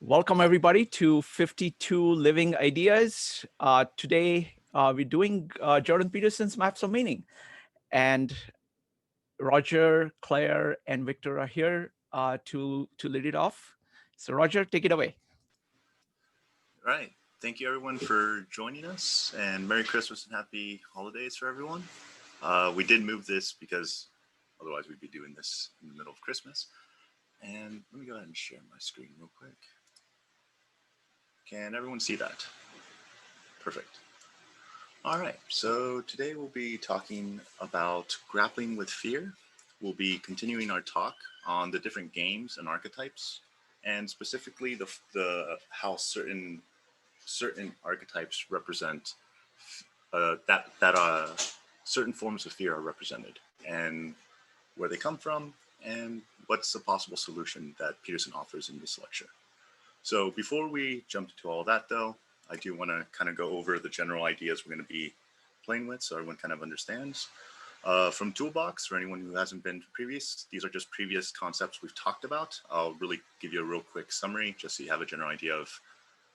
Welcome everybody to 52 Living Ideas. Today we're doing Jordan Peterson's Maps of Meaning, and Roger, Claire, and Victor are here to lead it off. So Roger, take it away. All right. Thank you everyone for joining us, and Merry Christmas and Happy Holidays for everyone. We did move this because otherwise we'd be doing this in the middle of Christmas. And let me go ahead and share my screen real quick. Can everyone see that? Perfect. All right, so today we'll be talking about grappling with fear. We'll be continuing our talk on the different games and archetypes, and specifically the how certain archetypes represent certain forms of fear are represented, and where they come from, and what's the possible solution that Peterson offers in this lecture. So before we jump into all that though, I do want to kind of go over the general ideas we're going to be playing with so everyone kind of understands. From Toolbox, for anyone who hasn't been previous, these are just previous concepts we've talked about. I'll really give you a real quick summary just so you have a general idea of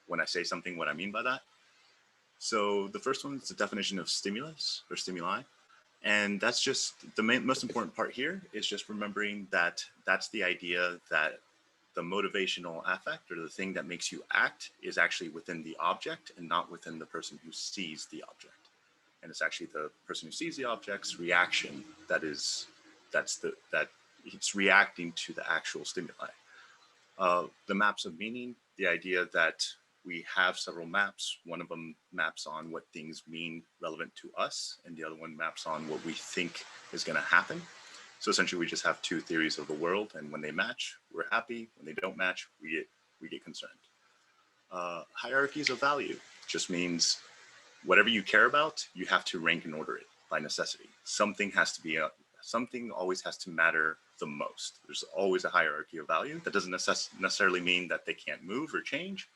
when I say something, what I mean by that. So the first one is the definition of stimulus or stimuli. And that's just the most important part here is just remembering that that's the idea that the motivational affect or the thing that makes you act is actually within the object and not within the person who sees the object. And it's actually the person who sees the object's reaction that it's reacting to the actual stimuli. The maps of meaning, the idea that we have several maps. One of them maps on what things mean relevant to us, and the other one maps on what we think is going to happen. So essentially, we just have two theories of the world, and when they match, we're happy. When they don't match, we get concerned. Hierarchies of value just means whatever you care about, you have to rank and order it by necessity. Something always has to matter the most. There's always a hierarchy of value. That doesn't necessarily mean that they can't move or change,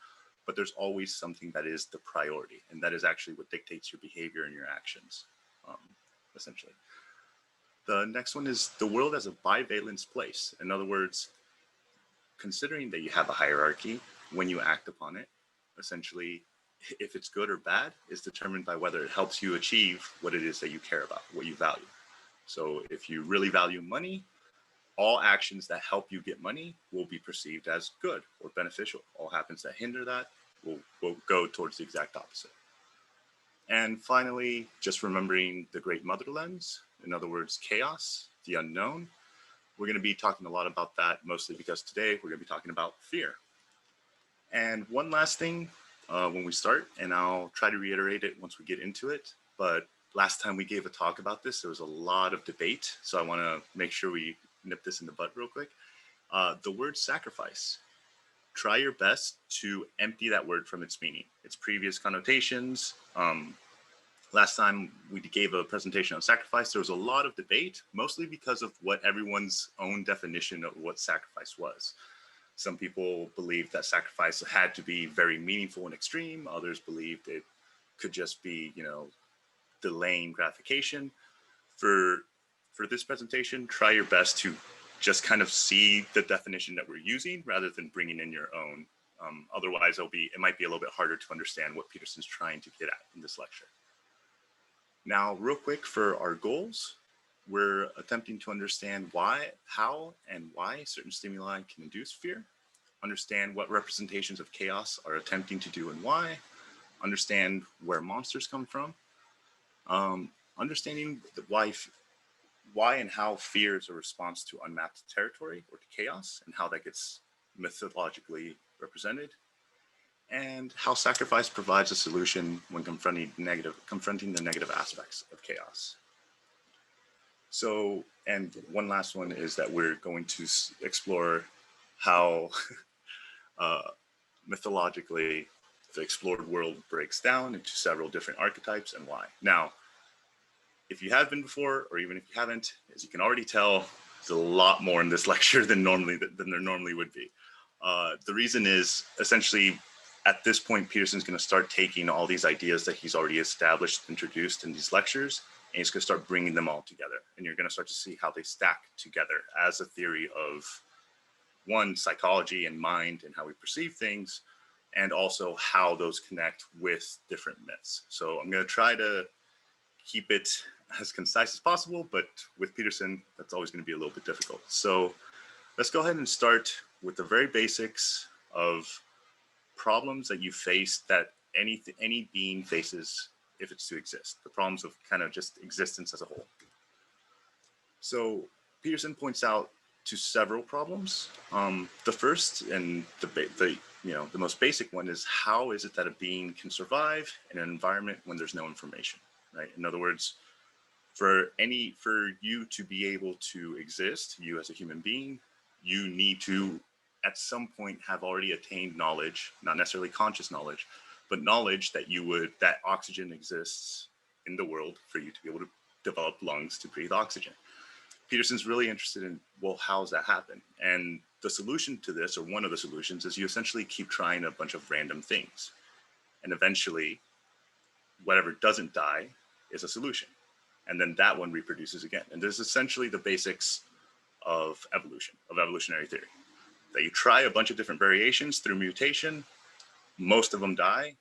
but there's always something that is the priority, and that is actually what dictates your behavior and your actions, essentially. The next one is the world as a bivalence place. In other words, considering that you have a hierarchy, when you act upon it, essentially, if it's good or bad is determined by whether it helps you achieve what it is that you care about, what you value. So if you really value money, all actions that help you get money will be perceived as good or beneficial. All happens that hinder that will go towards the exact opposite. And finally, just remembering the great mother lens, in other words, chaos, the unknown. We're going to be talking a lot about that, mostly because today we're going to be talking about fear. And one last thing when we start, and I'll try to reiterate it once we get into it, but last time we gave a talk about this, there was a lot of debate. So I want to make sure we nip this in the bud real quick. The word sacrifice. Try your best to empty that word from its meaning, its previous connotations. Last time we gave a presentation on sacrifice, there was a lot of debate, mostly because of what everyone's own definition of what sacrifice was. Some people believed that sacrifice had to be very meaningful and extreme. Others believed it could just be, delaying gratification. For this presentation, try your best to just kind of see the definition that we're using rather than bringing in your own. Otherwise, it might be a little bit harder to understand what Peterson's trying to get at in this lecture. Now, real quick for our goals, we're attempting to understand how and why certain stimuli can induce fear, understand what representations of chaos are attempting to do and why, understand where monsters come from, understanding why and how fear is a response to unmapped territory or to chaos and how that gets methodologically represented, and how sacrifice provides a solution when confronting the negative aspects of chaos. So, and one last one is that we're going to explore how methodologically the explored world breaks down into several different archetypes and why. Now, if you have been before, or even if you haven't, as you can already tell, there's a lot more in this lecture than there normally would be. The reason is essentially at this point, Peterson's going to start taking all these ideas that he's already established, introduced in these lectures, and he's going to start bringing them all together. And you're going to start to see how they stack together as a theory of one, psychology and mind and how we perceive things, and also how those connect with different myths. So I'm going to try to keep it as concise as possible, but with Peterson, that's always going to be a little bit difficult. So let's go ahead and start with the very basics of problems that you face, that any being faces if it's to exist, the problems of kind of just existence as a whole. So Peterson points out to several problems. The first and the most basic one is, how is it that a being can survive in an environment when there's no information, right? In other words, for you to be able to exist, you as a human being, you need to at some point have already attained knowledge, not necessarily conscious knowledge, but knowledge that that oxygen exists in the world for you to be able to develop lungs to breathe oxygen. Peterson's really interested in, well, how does that happen? And the solution to this, or one of the solutions, is you essentially keep trying a bunch of random things. And eventually, whatever doesn't die is a solution. And then that one reproduces again. And this is essentially the basics of evolution, of evolutionary theory. That you try a bunch of different variations through mutation, most of them die,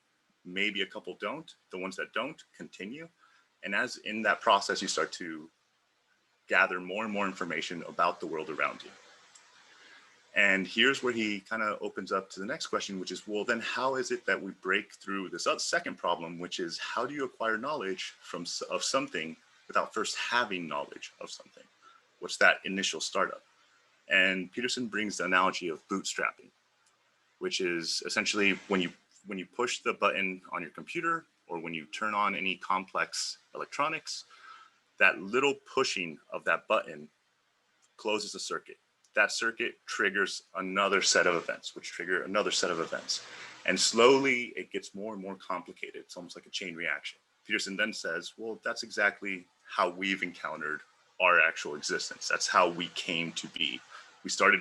maybe a couple don't. The ones that don't continue. And as in that process, you start to gather more and more information about the world around you. And here's where he kind of opens up to the next question, which is, well, then how is it that we break through this second problem, which is, how do you acquire knowledge of something without first having knowledge of something? What's that initial startup? And Peterson brings the analogy of bootstrapping, which is essentially when you push the button on your computer, or when you turn on any complex electronics, that little pushing of that button closes a circuit. That circuit triggers another set of events, which trigger another set of events. And slowly it gets more and more complicated. It's almost like a chain reaction. Peterson then says, well, that's exactly how we've encountered our actual existence. That's how we came to be. We started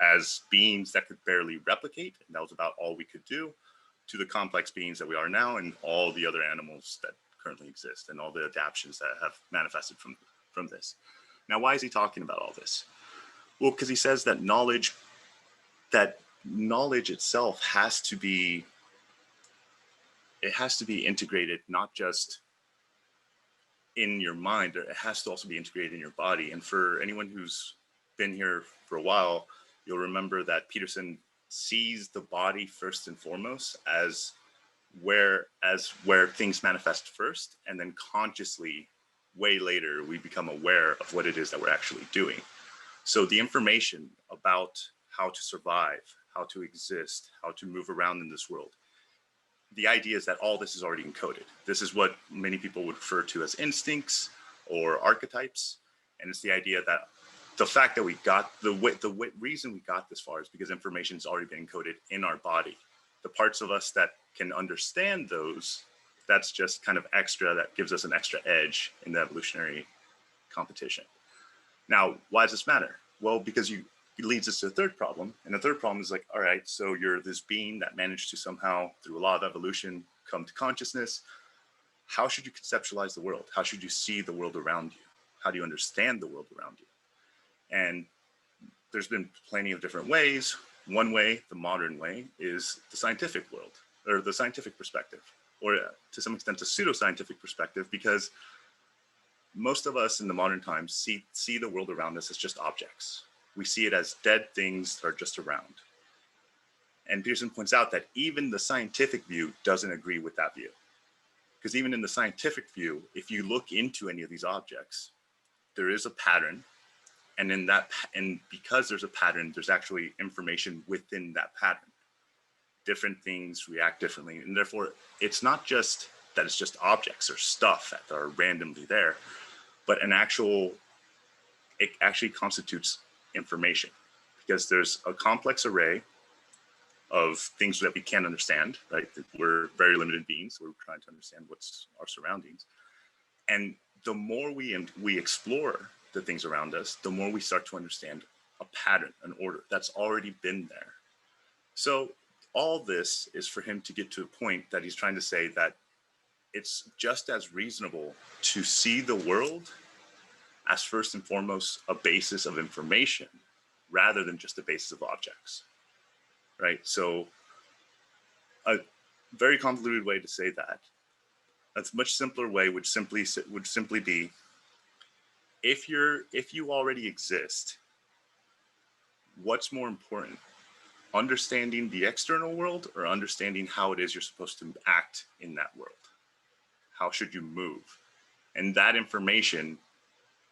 as beings that could barely replicate, and that was about all we could do, to the complex beings that we are now, and all the other animals that currently exist, and all the adaptations that have manifested from this. Now, why is he talking about all this? Well, because he says that knowledge itself has to be integrated, not just in your mind, it has to also be integrated in your body. And for anyone who's been here for a while, you'll remember that Peterson sees the body first and foremost as where things manifest first, and then consciously, way later, we become aware of what it is that we're actually doing. So the information about how to survive, how to exist, how to move around in this world, the idea is that all this is already encoded. This is what many people would refer to as instincts or archetypes. And it's the idea that the fact that we got the reason we got this far is because information has already been encoded in our body. The parts of us that can understand those, that's just kind of extra, that gives us an extra edge in the evolutionary competition. Now, why does this matter? Well, because it leads us to a third problem. And the third problem is like, all right, so you're this being that managed to somehow, through a law of evolution, come to consciousness. How should you conceptualize the world? How should you see the world around you? How do you understand the world around you? And there's been plenty of different ways. One way, the modern way, is the scientific world, or the scientific perspective, or to some extent, a pseudoscientific perspective, because most of us in the modern times see the world around us as just objects. We see it as dead things that are just around. And Peterson points out that even the scientific view doesn't agree with that view. Because even in the scientific view, if you look into any of these objects, there is a pattern. And because there's a pattern, there's actually information within that pattern. Different things react differently. And therefore, it's not just that it's just objects or stuff that are randomly there, but it actually constitutes information, because there's a complex array of things that we can't understand, right? We're very limited beings. We're trying to understand what's our surroundings. And the more we explore the things around us, the more we start to understand a pattern, an order that's already been there. So all this is for him to get to a point that he's trying to say that it's just as reasonable to see the world as first and foremost a basis of information rather than just the basis of objects, right? So a very convoluted way to say that, a much simpler way would simply be, if you already exist, what's more important, understanding the external world or understanding how it is you're supposed to act in that world? How should you move? And that information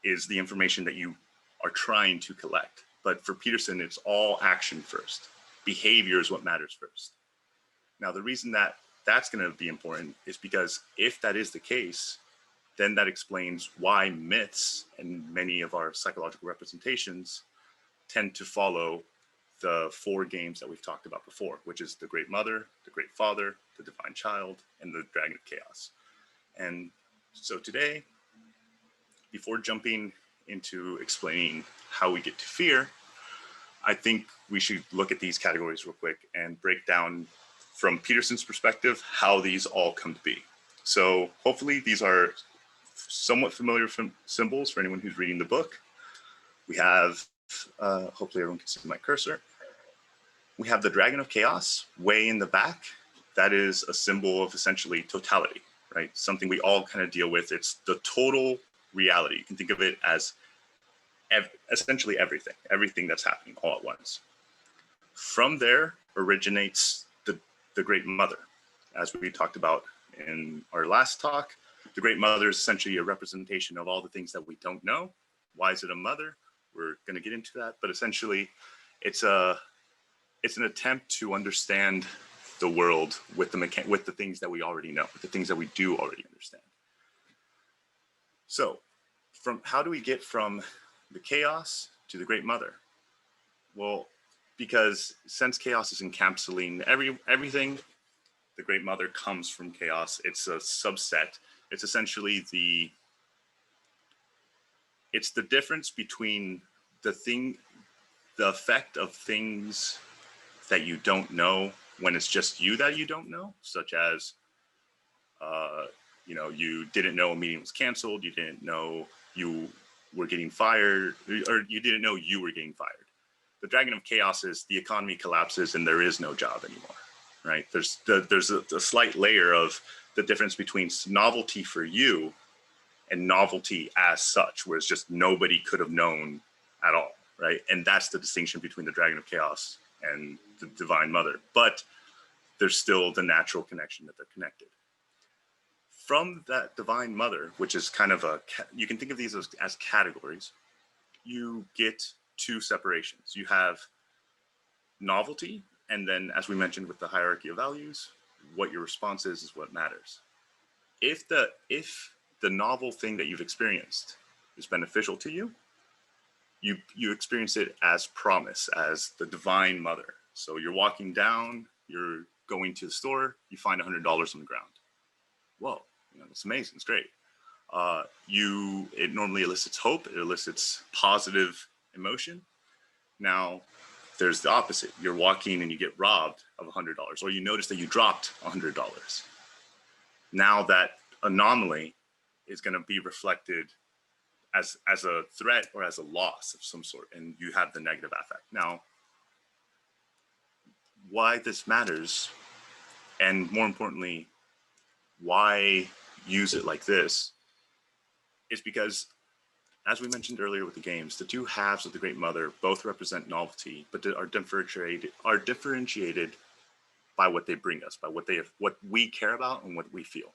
is the information that you are trying to collect. But for Peterson, it's all action first. Behavior is what matters first. Now, the reason that that's going to be important is because if that is the case, then that explains why myths and many of our psychological representations tend to follow the 4 games that we've talked about before, which is the Great Mother, the Great Father, the Divine Child, and the Dragon of Chaos. And so today, before jumping into explaining how we get to fear, I think we should look at these categories real quick and break down from Peterson's perspective how these all come to be. So hopefully these are somewhat familiar symbols for anyone who's reading the book. We have, hopefully everyone can see my cursor. We have the Dragon of Chaos way in the back. That is a symbol of essentially totality, right? Something we all kind of deal with. It's the total reality. You can think of it as essentially everything that's happening all at once. From there originates the Great Mother. As we talked about in our last talk, the Great Mother is essentially a representation of all the things that we don't know. Why is it a mother? We're going to get into that, but essentially it's an attempt to understand the world with the things that we already know, with the things that we do already understand. So how do we get from the chaos to the Great Mother? Well, because since chaos is encapsulating everything, the Great Mother comes from chaos. It's a subset. It's essentially the difference between the effect of things that you don't know when it's just you that you don't know, such as, you didn't know a meeting was canceled, you didn't know you were getting fired, or you didn't know you were getting fired. The Dragon of Chaos is the economy collapses and there is no job anymore, right? There's a slight layer of the difference between novelty for you and novelty as such, where it's just nobody could have known at all, right? And that's the distinction between the Dragon of Chaos and the Divine Mother. But there's still the natural connection that they're connected. From that Divine Mother, which is kind of you can think of these as categories, you get 2 separations. You have novelty, and then, as we mentioned with the hierarchy of values, what your response is what matters. If the novel thing that you've experienced is beneficial to you, you experience it as promise, as the Divine Mother. So you're walking down, you're going to the store, you find $100 on the ground. Whoa, that's amazing, it's great. It normally elicits hope, it elicits positive emotion. Now, there's the opposite. You're walking and you get robbed of $100, or you notice that you dropped $100. Now that anomaly is going to be reflected as a threat or as a loss of some sort, and you have the negative affect. Now, why this matters, and more importantly, why use it like this, is because, as we mentioned earlier with the games, the 2 halves of the Great Mother both represent novelty, but are differentiated by what they bring us, by what we care about and what we feel.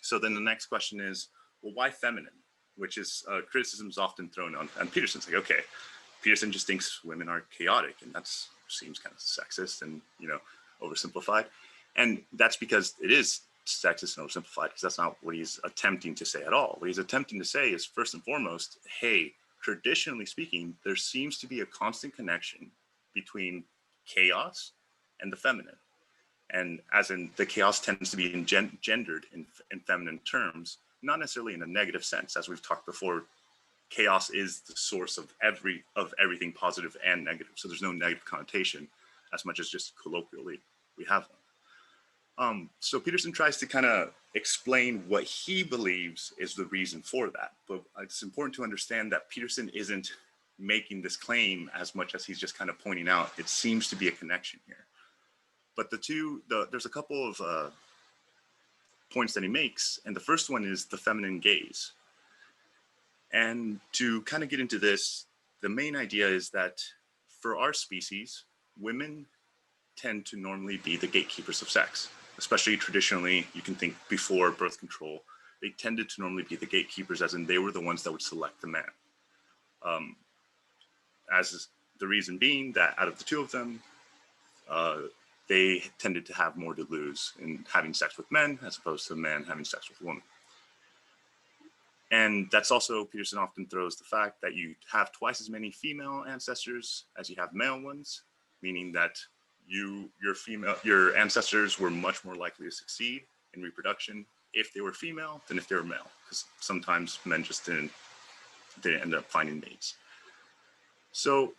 So then the next question is, well, why feminine? Which is criticism is often thrown on Peterson's like, okay, Peterson just thinks women are chaotic, and that seems kind of sexist and oversimplified. And that's because it is sexist and oversimplified, because that's not what he's attempting to say at all. What he's attempting to say is, first and foremost, hey, traditionally speaking, there seems to be a constant connection between chaos and the feminine. And as in, the chaos tends to be gendered in feminine terms, not necessarily in a negative sense. As we've talked before, chaos is the source of everything positive and negative. So there's no negative connotation as much as just colloquially we have one. So Peterson tries to kind of explain what he believes is the reason for that. But it's important to understand that Peterson isn't making this claim as much as he's just kind of pointing out it seems to be a connection here. But there's a couple of points that he makes, and the first one is the feminine gaze. And to kind of get into this, the main idea is that for our species, women tend to normally be the gatekeepers of sex, especially traditionally. You can think before birth control, they tended to normally be the gatekeepers, as in they were the ones that would select the man. As the reason being that out of the two of them, they tended to have more to lose in having sex with men as opposed to a man having sex with a woman. And that's also, Peterson often throws the fact that you have twice as many female ancestors as you have male ones, meaning that your ancestors were much more likely to succeed in reproduction if they were female than if they were male, because sometimes men just didn't end up finding mates. So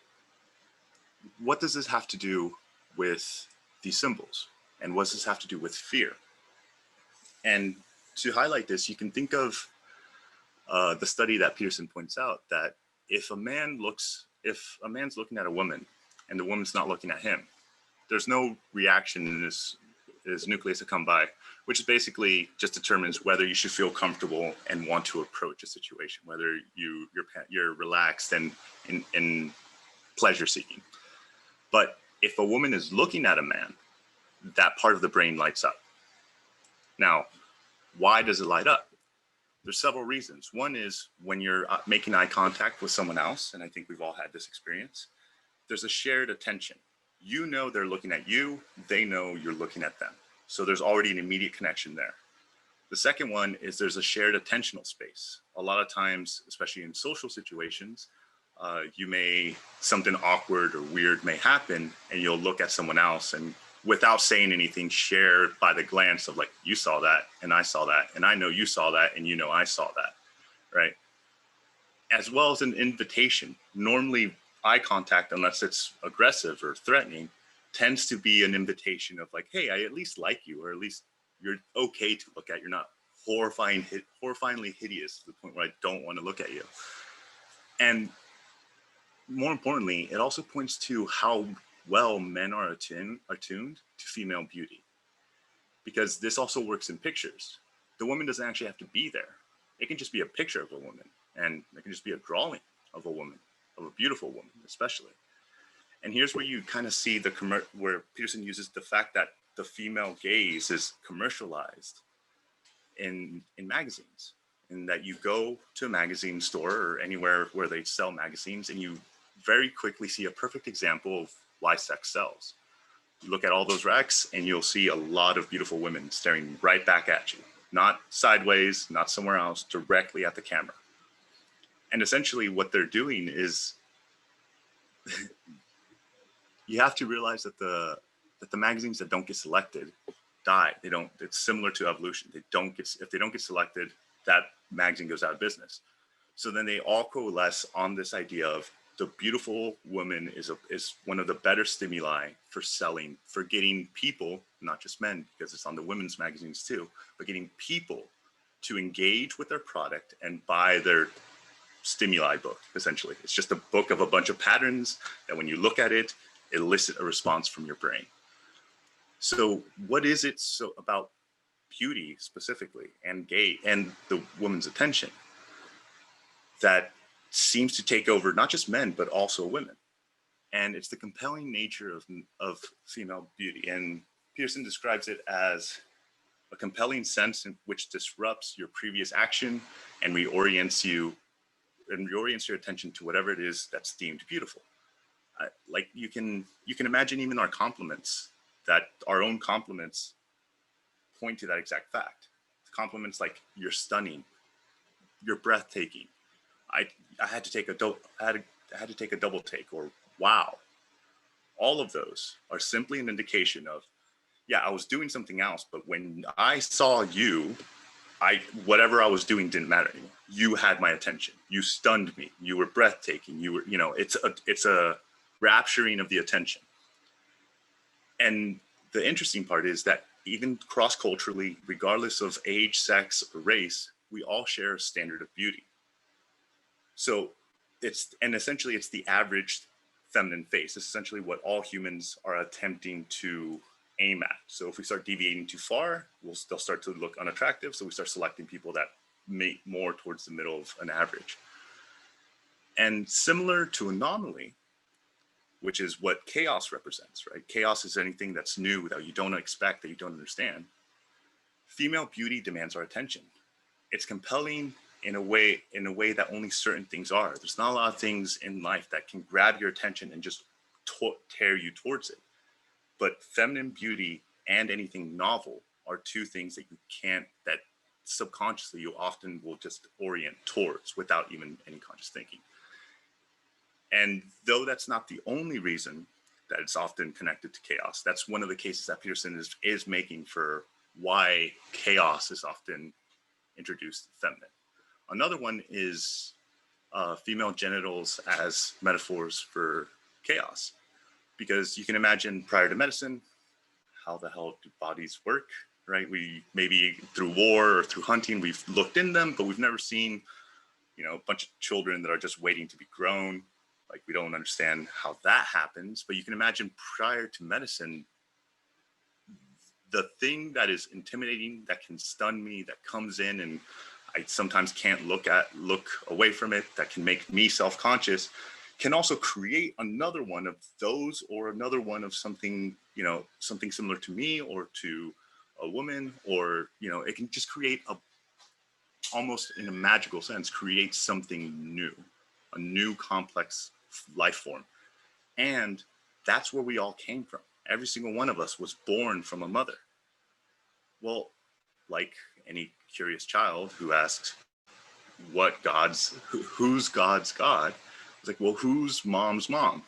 what does this have to do with these symbols? And what does this have to do with fear? And to highlight this, you can think of the study that Peterson points out, that if a man's looking at a woman and the woman's not looking at him, there's no reaction in his nucleus to come by, which basically just determines whether you should feel comfortable and want to approach a situation, whether you're relaxed and in pleasure seeking. But if a woman is looking at a man, that part of the brain lights up. Now, why does it light up? There's several reasons. One is when you're making eye contact with someone else, and I think we've all had this experience, there's a shared attention. You know they're looking at you, they know you're looking at them. So there's already an immediate connection there. The second one is there's a shared attentional space. A lot of times, especially in social situations, something awkward or weird may happen, and you'll look at someone else and without saying anything, share by the glance of like, you saw that and I saw that, and I know you saw that and you know I saw that, right? As well as an invitation. Normally eye contact, unless it's aggressive or threatening, tends to be an invitation of like, hey, I at least like you, or at least you're okay to look at. You're not horrifyingly hideous to the point where I don't want to look at you. And more importantly, it also points to how well men are attuned to female beauty, because this also works in pictures. The woman doesn't actually have to be there. It can just be a picture of a woman, and it can just be a drawing of a woman, of a beautiful woman, especially. And here's where you kind of see where Peterson uses the fact that the female gaze is commercialized in magazines, and that you go to a magazine store or anywhere where they sell magazines, and you very quickly see a perfect example of why sex sells. You look at all those racks and you'll see a lot of beautiful women staring right back at you, not sideways, not somewhere else, directly at the camera. And essentially what they're doing is you have to realize that the magazines that don't get selected die. It's similar to evolution. If they don't get selected, that magazine goes out of business. So then they all coalesce on this idea of the beautiful woman is one of the better stimuli for selling, for getting people, not just men, because it's on the women's magazines too, but getting people to engage with their product and buy their stimuli book, essentially. It's just a book of a bunch of patterns that when you look at it, elicit a response from your brain. So what is it so about beauty specifically and the woman's attention that seems to take over not just men, but also women? And it's the compelling nature of female beauty. And Peterson describes it as a compelling sense in which disrupts your previous action and reorients your attention to whatever it is that's deemed beautiful. Like you can imagine even our compliments, that our own compliments point to that exact fact. Compliments like you're stunning, you're breathtaking, I had to take a double take, or wow. All of those are simply an indication of, yeah, I was doing something else, but when I saw you, whatever I was doing didn't matter anymore. You had my attention. You stunned me. You were breathtaking. It's a rapturing of the attention. And the interesting part is that even cross-culturally, regardless of age, sex, or race, we all share a standard of beauty. So essentially it's the average feminine face. It's essentially what all humans are attempting to aim at. So if we start deviating too far, they'll start to look unattractive. So we start selecting people that mate more towards the middle of an average. And similar to anomaly, which is what chaos represents, right? Chaos is anything that's new, that you don't expect, that you don't understand. Female beauty demands our attention. It's compelling in a way that only certain things are. There's not a lot of things in life that can grab your attention and just tear you towards it. But feminine beauty and anything novel are two things that that subconsciously you often will just orient towards without even any conscious thinking. And though that's not the only reason that it's often connected to chaos, that's one of the cases that Peterson is making for why chaos is often introduced feminine. Another one is female genitals as metaphors for chaos, because you can imagine prior to medicine, how the hell do bodies work, right? We maybe through war or through hunting, we've looked in them, but we've never seen, a bunch of children that are just waiting to be grown. Like, we don't understand how that happens, but you can imagine prior to medicine, the thing that is intimidating, that can stun me, that comes in and I sometimes can't look away from it, that can make me self-conscious, can also create another one of those, or another one of something, something similar to me or to a woman, or, it can just create almost in a magical sense, create something new, a new complex life form. And that's where we all came from. Every single one of us was born from a mother. Well, like any curious child who asked, who's God's God? It's like, well, who's mom's mom?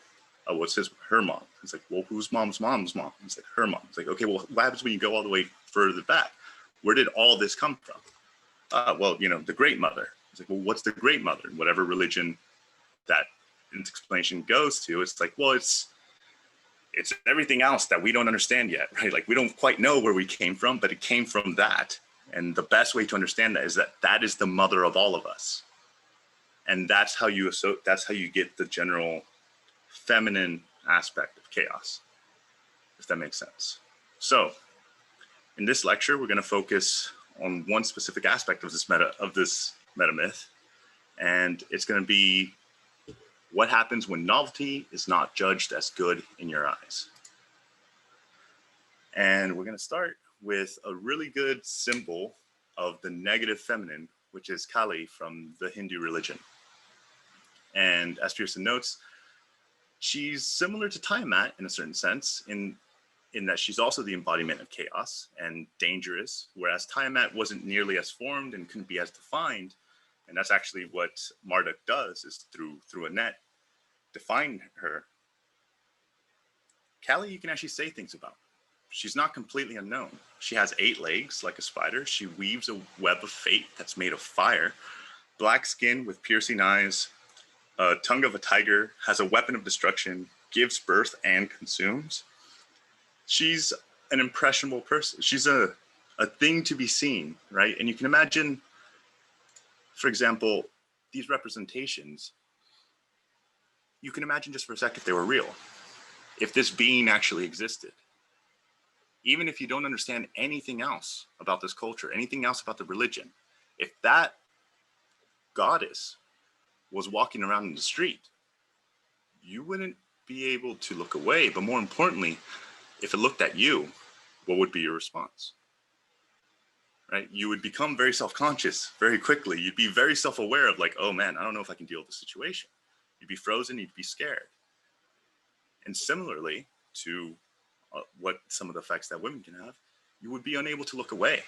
What's her mom? It's like, well, who's mom's mom's mom? It's like, her mom. It's like, okay, well, what happens when you go all the way further back? Where did all this come from? Well, the great mother. It's like, well, what's the great mother? Whatever religion that explanation goes to, it's like, well, it's everything else that we don't understand yet, right? Like, we don't quite know where we came from, but it came from that. And the best way to understand that is that is the mother of all of us. And that's how you get the general feminine aspect of chaos, if that makes sense. So in this lecture, we're going to focus on one specific aspect of this meta myth. And it's going to be what happens when novelty is not judged as good in your eyes. And we're going to start with a really good symbol of the negative feminine, which is Kali from the Hindu religion. And as Peterson notes, she's similar to Tiamat in a certain sense, in that she's also the embodiment of chaos and dangerous, whereas Tiamat wasn't nearly as formed and couldn't be as defined. And that's actually what Marduk does, is through a net, define her. Kali, you can actually say things about. She's not completely unknown. She has 8 legs like a spider. She weaves a web of fate that's made of fire, black skin with piercing eyes, a tongue of a tiger, has a weapon of destruction, gives birth and consumes. She's an impressionable person. She's a thing to be seen, right? And you can imagine, for example, these representations, you can imagine just for a second if they were real, if this being actually existed. Even if you don't understand anything else about this culture, anything else about the religion, if that goddess was walking around in the street, you wouldn't be able to look away. But more importantly, if it looked at you, what would be your response? Right? You would become very self-conscious very quickly. You'd be very self-aware of like, oh man, I don't know if I can deal with the situation. You'd be frozen, you'd be scared. And similarly to what some of the effects that women can have, you would be unable to look away.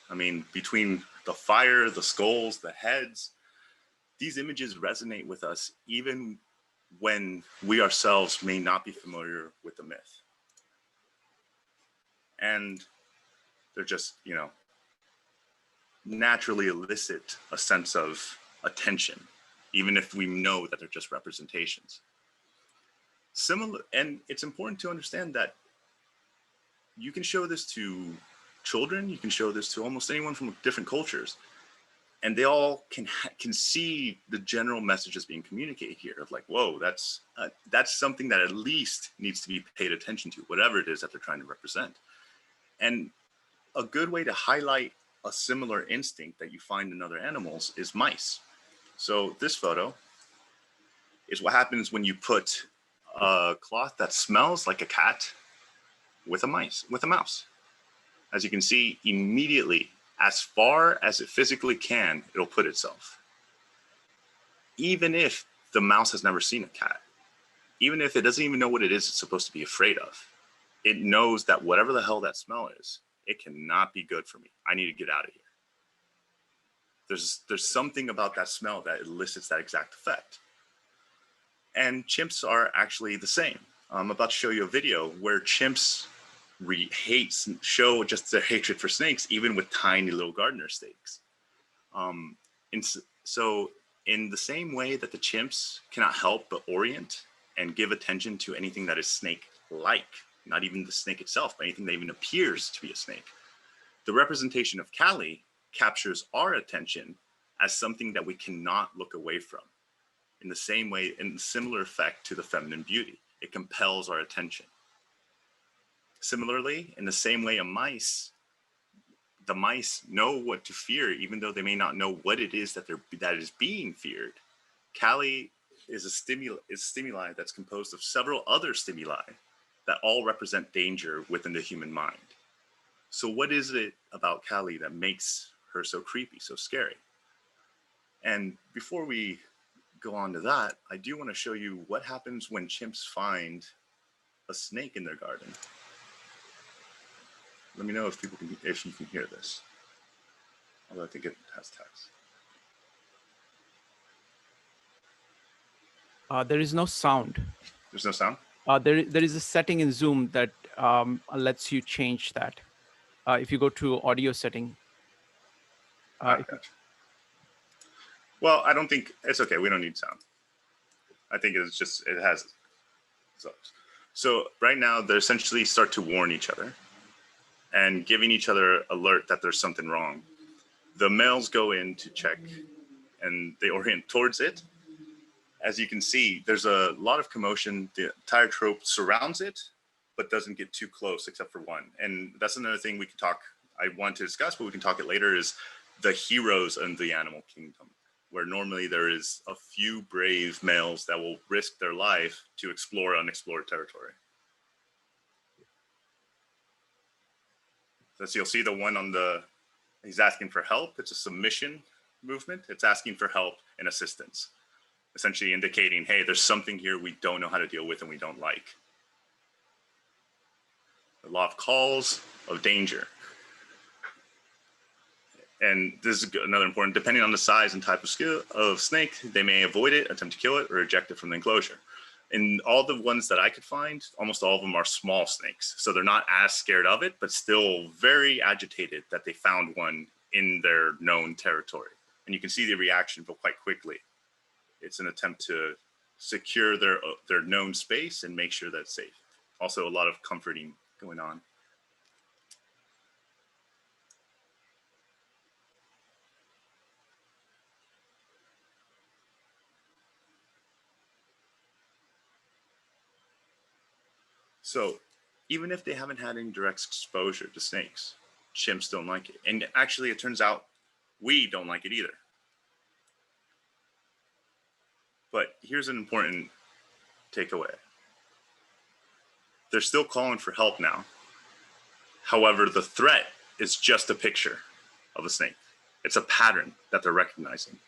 I mean, between the fire, the skulls, the heads, these images resonate with us even when we ourselves may not be familiar with the myth. And they're just, naturally elicit a sense of attention, even if we know that they're just representations. And it's important to understand that you can show this to children, you can show this to almost anyone from different cultures. And they all can see the general messages being communicated here of like, whoa, that's something that at least needs to be paid attention to, whatever it is that they're trying to represent. And a good way to highlight a similar instinct that you find in other animals is mice. So this photo is what happens when you put a cloth that smells like a cat with a mouse. As you can see, immediately, as far as it physically can, it'll put itself. Even if the mouse has never seen a cat, even if it doesn't even know what it is it's supposed to be afraid of, it knows that whatever the hell that smell is, it cannot be good for me. I need to get out of here. There's something about that smell that elicits that exact effect. And chimps are actually the same. I'm about to show you a video where chimps show just their hatred for snakes, even with tiny little gardener snakes. So in the same way that the chimps cannot help but orient and give attention to anything that is snake-like, not even the snake itself, but anything that even appears to be a snake, the representation of Callie captures our attention as something that we cannot look away from. In the same way, in similar effect to the feminine beauty, it compels our attention. Similarly, in the same way the mice know what to fear, even though they may not know what it is that is being feared. Callie is a stimuli that's composed of several other stimuli that all represent danger within the human mind. So what is it about Callie that makes her so creepy, so scary? And before we go on to that, I do want to show you what happens when chimps find a snake in their garden. Let me know if you can hear this. Although I think it has text. There is no sound. There's no sound? There is a setting in Zoom that lets you change that. If you go to audio setting. Well, I don't think it's okay. We don't need sound. I think it has. So right now they essentially start to warn each other and giving each other alert that there's something wrong. The males go in to check and they orient towards it. As you can see, there's a lot of commotion. The entire trope surrounds it, but doesn't get too close except for one. And that's another thing I want to discuss, but we can talk it later, is the heroes in the animal kingdom, where normally there is a few brave males that will risk their life to explore unexplored territory. So you'll see the one he's asking for help. It's a submission movement. It's asking for help and assistance, essentially indicating, hey, there's something here we don't know how to deal with and we don't like. The law of calls, of danger. And this is another important, depending on the size and type of snake, they may avoid it, attempt to kill it, or eject it from the enclosure. In all the ones that I could find, almost all of them are small snakes. So they're not as scared of it, but still very agitated that they found one in their known territory. And you can see the reaction quite quickly. It's an attempt to secure their known space and make sure that's safe. Also a lot of comforting going on. So even if they haven't had any direct exposure to snakes, chimps don't like it. And actually, it turns out we don't like it either. But here's an important takeaway. They're still calling for help now. However, the threat is just a picture of a snake. It's a pattern that they're recognizing.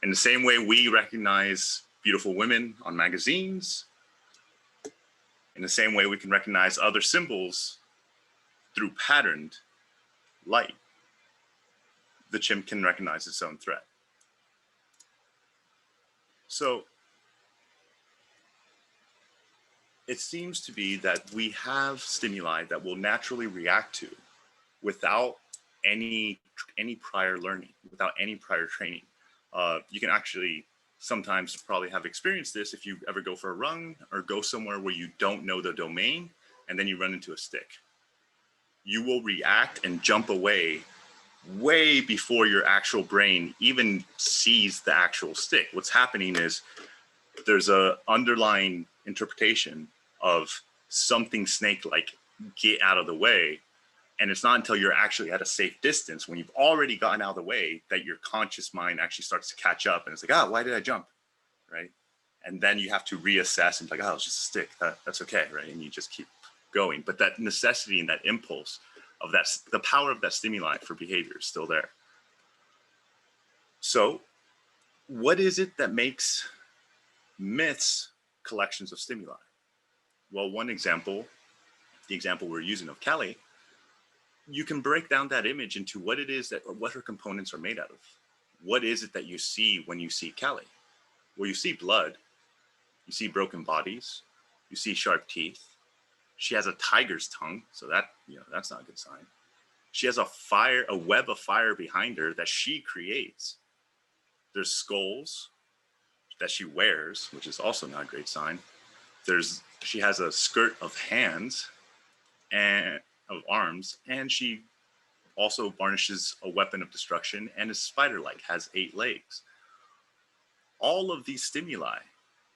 In the same way we recognize beautiful women on magazines, in the same way we can recognize other symbols through patterned light, the chimp can recognize its own threat. So it seems to be that we have stimuli that we'll naturally react to without any prior learning, without any prior training. You can actually sometimes probably have experienced this if you ever go for a run or go somewhere where you don't know the domain and then you run into a stick. You will react and jump away way before your actual brain even sees the actual stick. What's happening is there's a underlying interpretation of something snake-like, get out of the way. And it's not until you're actually at a safe distance, when you've already gotten out of the way, that your conscious mind actually starts to catch up. And it's like, oh, why did I jump? Right? And then you have to reassess and be like, oh, it's just a stick. That's okay, right? And you just keep going. But that necessity and that impulse of that, the power of that stimuli for behavior is still there. So what is it that makes myths collections of stimuli? Well, one example, the example we're using of Callie, you can break down that image into what it is that, or what her components are made out of. What is it that you see when you see Callie? Well, you see blood, you see broken bodies, you see sharp teeth. She has a tiger's tongue, so that, that's not a good sign. She has a web of fire behind her that she creates. There's skulls that she wears, which is also not a great sign. She has a skirt of hands and of arms, and she also varnishes a weapon of destruction and is spider-like, has 8 legs. All of these stimuli,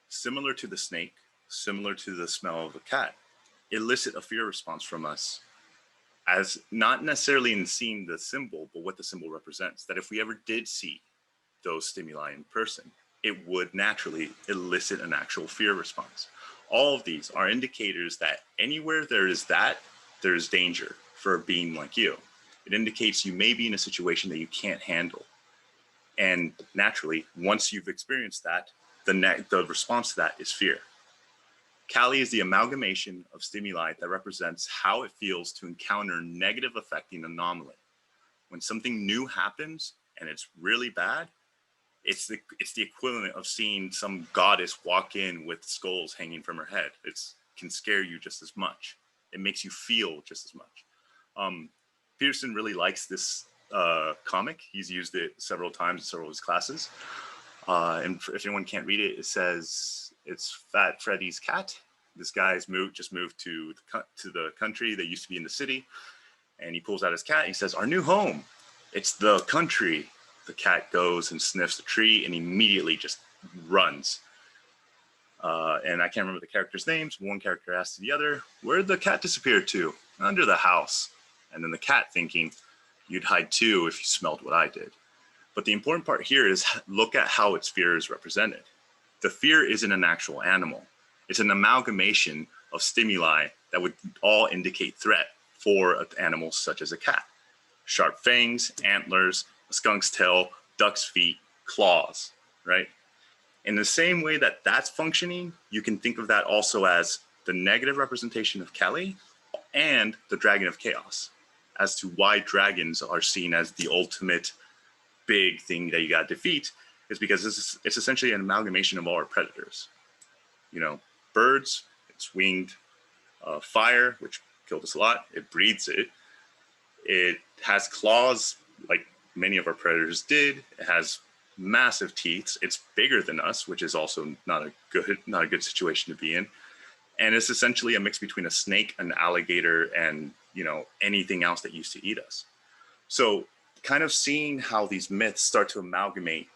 similar to the snake, similar to the smell of a cat, elicit a fear response from us, as not necessarily in seeing the symbol, but what the symbol represents. That if we ever did see those stimuli in person, it would naturally elicit an actual fear response. All of these are indicators that anywhere there is danger for a being like you. It indicates you may be in a situation that you can't handle. And naturally, once you've experienced that, the response to that is fear. Callie is the amalgamation of stimuli that represents how it feels to encounter negative affecting anomaly. When something new happens and it's really bad, it's the equivalent of seeing some goddess walk in with skulls hanging from her head. It can scare you just as much. It makes you feel just as much. Peterson really likes this comic. He's used it several times in several of his classes. And if anyone can't read it, it says it's Fat Freddy's cat. This guy's just moved to the country. They used to be in the city. And he pulls out his cat and he says, "Our new home, it's the country." The cat goes and sniffs the tree and immediately just runs. And I can't remember the characters' names. One character asks the other, "Where'd the cat disappear to?" "Under the house." And then the cat thinking, "You'd hide too if you smelled what I did." But the important part here is look at how its fear is represented. The fear isn't an actual animal. It's an amalgamation of stimuli that would all indicate threat for an animal such as a cat. Sharp fangs, antlers, a skunk's tail, duck's feet, claws, right? In the same way that that's functioning, you can think of that also as the negative representation of Callie and the dragon of chaos, as to why dragons are seen as the ultimate big thing that you got to defeat, is because it's essentially an amalgamation of all our predators. Birds, it's winged. Fire, which killed us a lot, it breathes it. It has claws like many of our predators did. It has massive teeth. It's bigger than us, which is also not a good situation to be in. And it's essentially a mix between a snake, an alligator, and anything else that used to eat us. So kind of seeing how these myths start to amalgamate,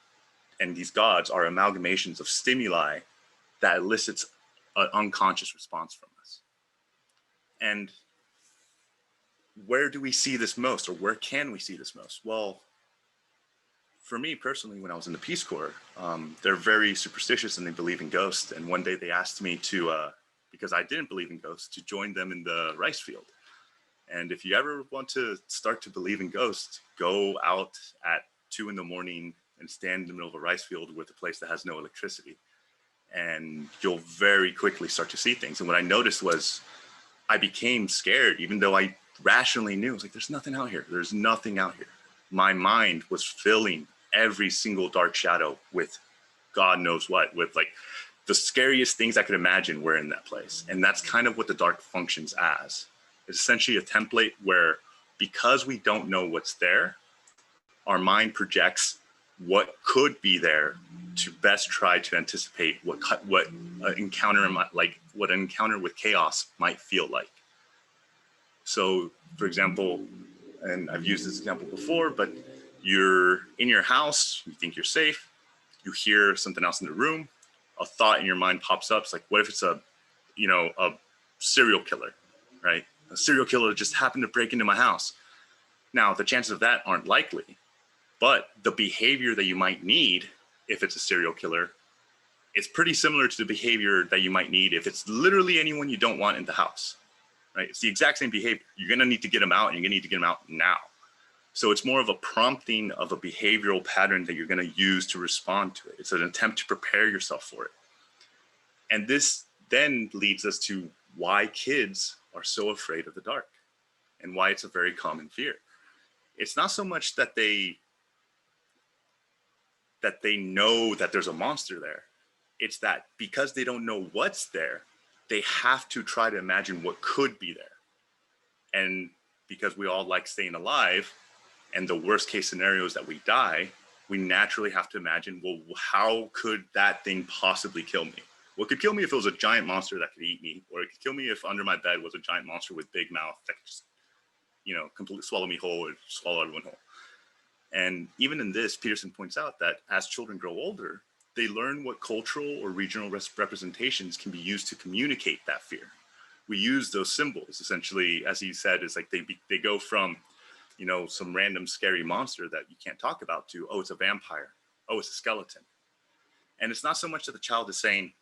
and these gods are amalgamations of stimuli that elicits an unconscious response from us. And where do we see this most, or where can we see this most? Well, for me personally, when I was in the Peace Corps, they're very superstitious and they believe in ghosts. And one day they asked me to, because I didn't believe in ghosts, to join them in the rice field. And if you ever want to start to believe in ghosts, go out at 2 a.m. and stand in the middle of a rice field with a place that has no electricity. And you'll very quickly start to see things. And what I noticed was I became scared, even though I rationally knew, it's like, there's nothing out here. There's nothing out here. My mind was filling every single dark shadow with God knows what, with like the scariest things I could imagine were in that place. And that's kind of what the dark functions as. It's essentially a template where, because we don't know what's there, our mind projects what could be there to best try to anticipate what an encounter with chaos might feel like. So, for example, and I've used this example before, but you're in your house, you think you're safe, you hear something else in the room, a thought in your mind pops up. It's like, what if it's a serial killer, right? A serial killer just happened to break into my house. Now, the chances of that aren't likely, but the behavior that you might need if it's a serial killer, it's pretty similar to the behavior that you might need if it's literally anyone you don't want in the house, right? It's the exact same behavior. You're going to need to get them out, and you're going to need to get them out now. So it's more of a prompting of a behavioral pattern that you're going to use to respond to it. It's an attempt to prepare yourself for it. And this then leads us to why kids are so afraid of the dark and why it's a very common fear. It's not so much that they know that there's a monster there. It's that because they don't know what's there, they have to try to imagine what could be there. And because we all like staying alive, and the worst case scenario is that we die, we naturally have to imagine, well, how could that thing possibly kill me? What could kill me if it was a giant monster that could eat me, or it could kill me if under my bed was a giant monster with big mouth that could just, completely swallow me whole or swallow everyone whole. And even in this, Peterson points out that as children grow older, they learn what cultural or regional representations can be used to communicate that fear. We use those symbols essentially, as he said, is like they go from, some random scary monster that you can't talk about to, oh, it's a vampire. Oh, it's a skeleton. And it's not so much that the child is saying,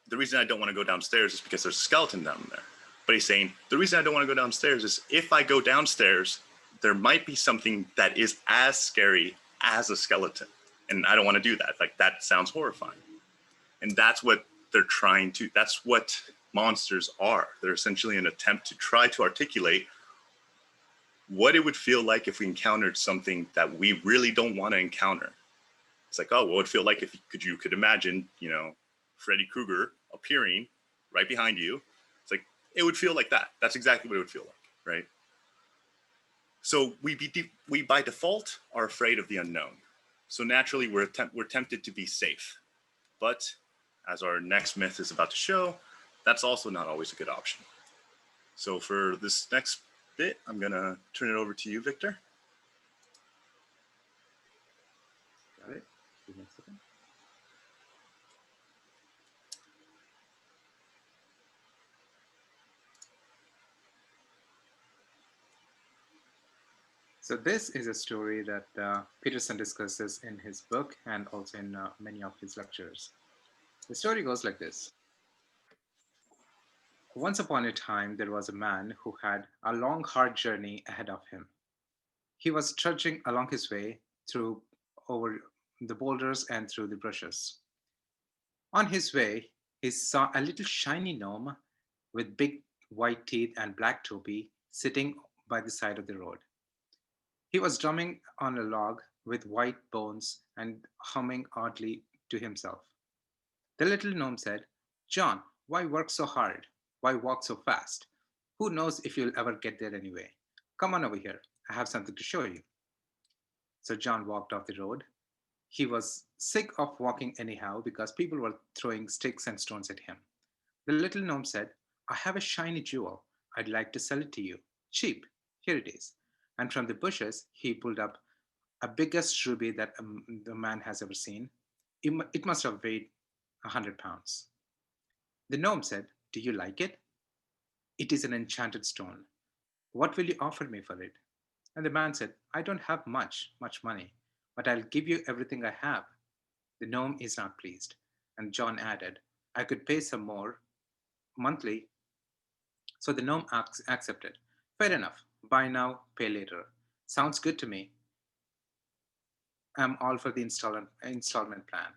the reason I don't want to go downstairs is because there's a skeleton down there. But he's saying, the reason I don't want to go downstairs is if I go downstairs, there might be something that is as scary as a skeleton. And I don't want to do that. Like, that sounds horrifying. And that's what that's what monsters are. They're essentially an attempt to try to articulate what it would feel like if we encountered something that we really don't want to encounter. It's like, oh, what would it feel like if you could imagine, Freddy Krueger appearing right behind you. It's like, it would feel like that. That's exactly what it would feel like, right? So we by default are afraid of the unknown. So naturally we're tempted to be safe. But as our next myth is about to show, that's also not always a good option. So for this next bit, I'm gonna turn it over to you, Victor. Got it. Give me a second. So this is a story that Peterson discusses in his book and also in many of his lectures. The story goes like this. Once upon a time, there was a man who had a long, hard journey ahead of him. He was trudging along his way through over the boulders and through the bushes. On his way, he saw a little shiny gnome with big white teeth and black topi sitting by the side of the road. He was drumming on a log with white bones and humming oddly to himself. The little gnome said, "John, why work so hard? Why walk so fast? Who knows if you'll ever get there anyway? Come on over here. I have something to show you." So John walked off the road. He was sick of walking anyhow because people were throwing sticks and stones at him. The little gnome said, "I have a shiny jewel. I'd like to sell it to you. Cheap. Here it is." And from the bushes, he pulled up a biggest ruby that the man has ever seen. It must have weighed 100 pounds. The gnome said, "Do you like it? It is an enchanted stone. What will you offer me for it?" And the man said, "I don't have much money, but I'll give you everything I have." The gnome is not pleased. And John added, "I could pay some more monthly." So the gnome accepted. "Fair enough. Buy now, pay later. Sounds good to me. I'm all for the installment plan."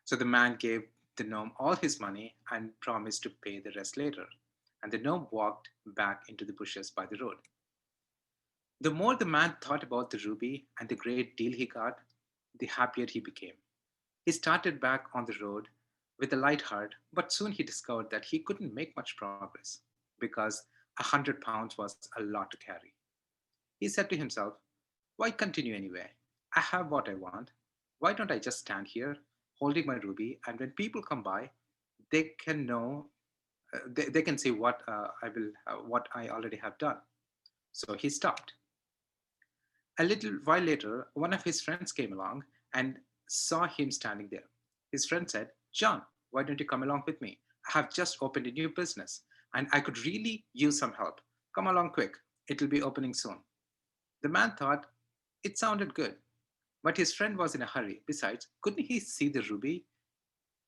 So the man gave the gnome all his money and promised to pay the rest later. And the gnome walked back into the bushes by the road. The more the man thought about the ruby and the great deal he got, the happier he became. He started back on the road with a light heart, but soon he discovered that he couldn't make much progress because 100 pounds was a lot to carry. He said to himself, "Why continue anyway? I have what I want. Why don't I just stand here holding my ruby, and when people come by, they can know, they can see what I already have done." So he stopped. A little while later, one of his friends came along and saw him standing there. His friend said, John, why don't you come along with me? I have just opened a new business and I could really use some help. Come along quick. It'll be opening soon. The man thought it sounded good, but his friend was in a hurry. Besides, couldn't he see the ruby?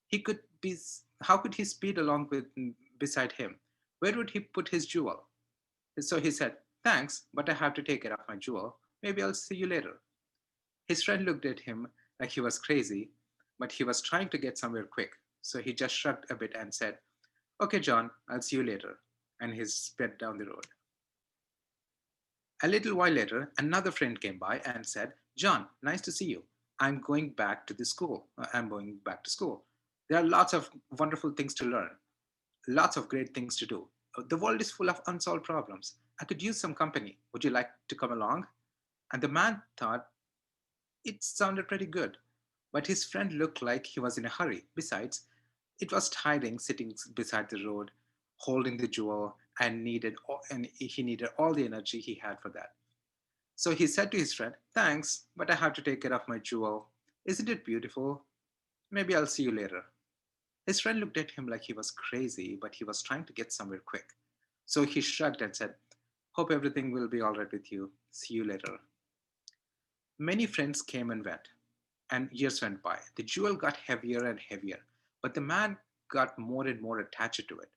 He could be. How could he speed along beside him? Where would he put his jewel? So he said, thanks, but I have to take care of my jewel. Maybe I'll see you later. His friend looked at him like he was crazy, but he was trying to get somewhere quick. So he just shrugged a bit and said, okay, John, I'll see you later. And he sped down the road. A little while later, another friend came by and said, John, nice to see you. I'm going back to the school. I'm going back to school. There are lots of wonderful things to learn, lots of great things to do. The world is full of unsolved problems. I could use some company. Would you like to come along? And the man thought it sounded pretty good, but his friend looked like he was in a hurry. Besides, it was tiring sitting beside the road, holding the jewel, and he needed all the energy he had for that. So he said to his friend, thanks, but I have to take care of my jewel. Isn't it beautiful? Maybe I'll see you later. His friend looked at him like he was crazy, but he was trying to get somewhere quick. So he shrugged and said, hope everything will be all right with you. See you later. Many friends came and went, and years went by. The jewel got heavier and heavier, but the man got more and more attached to it.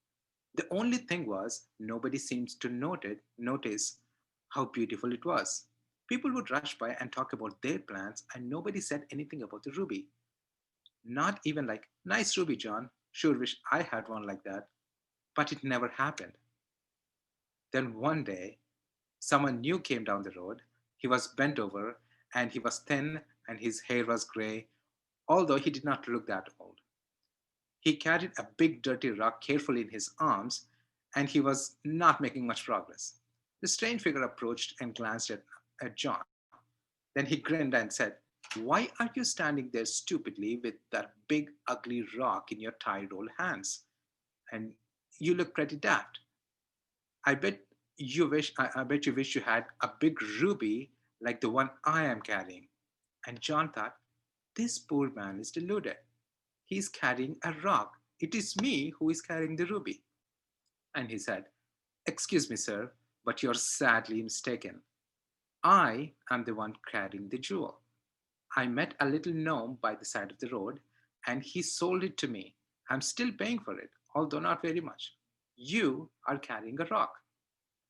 The only thing was, nobody seemed to notice how beautiful it was. People would rush by and talk about their plans, and nobody said anything about the ruby. Not even like, nice ruby, John. Sure wish I had one like that. But it never happened. Then one day, someone new came down the road. He was bent over, and he was thin, and his hair was gray, although he did not look that old. He carried a big dirty rock carefully in his arms, and he was not making much progress. The strange figure approached and glanced at John. Then he grinned and said, why are you standing there stupidly with that big, ugly rock in your tired old hands? And you look pretty daft. I bet I bet you wish you had a big ruby like the one I am carrying. And John thought, this poor man is deluded. He's carrying a rock. It is me who is carrying the ruby. And he said, excuse me, sir, but you're sadly mistaken. I am the one carrying the jewel. I met a little gnome by the side of the road, and he sold it to me. I'm still paying for it, although not very much. You are carrying a rock.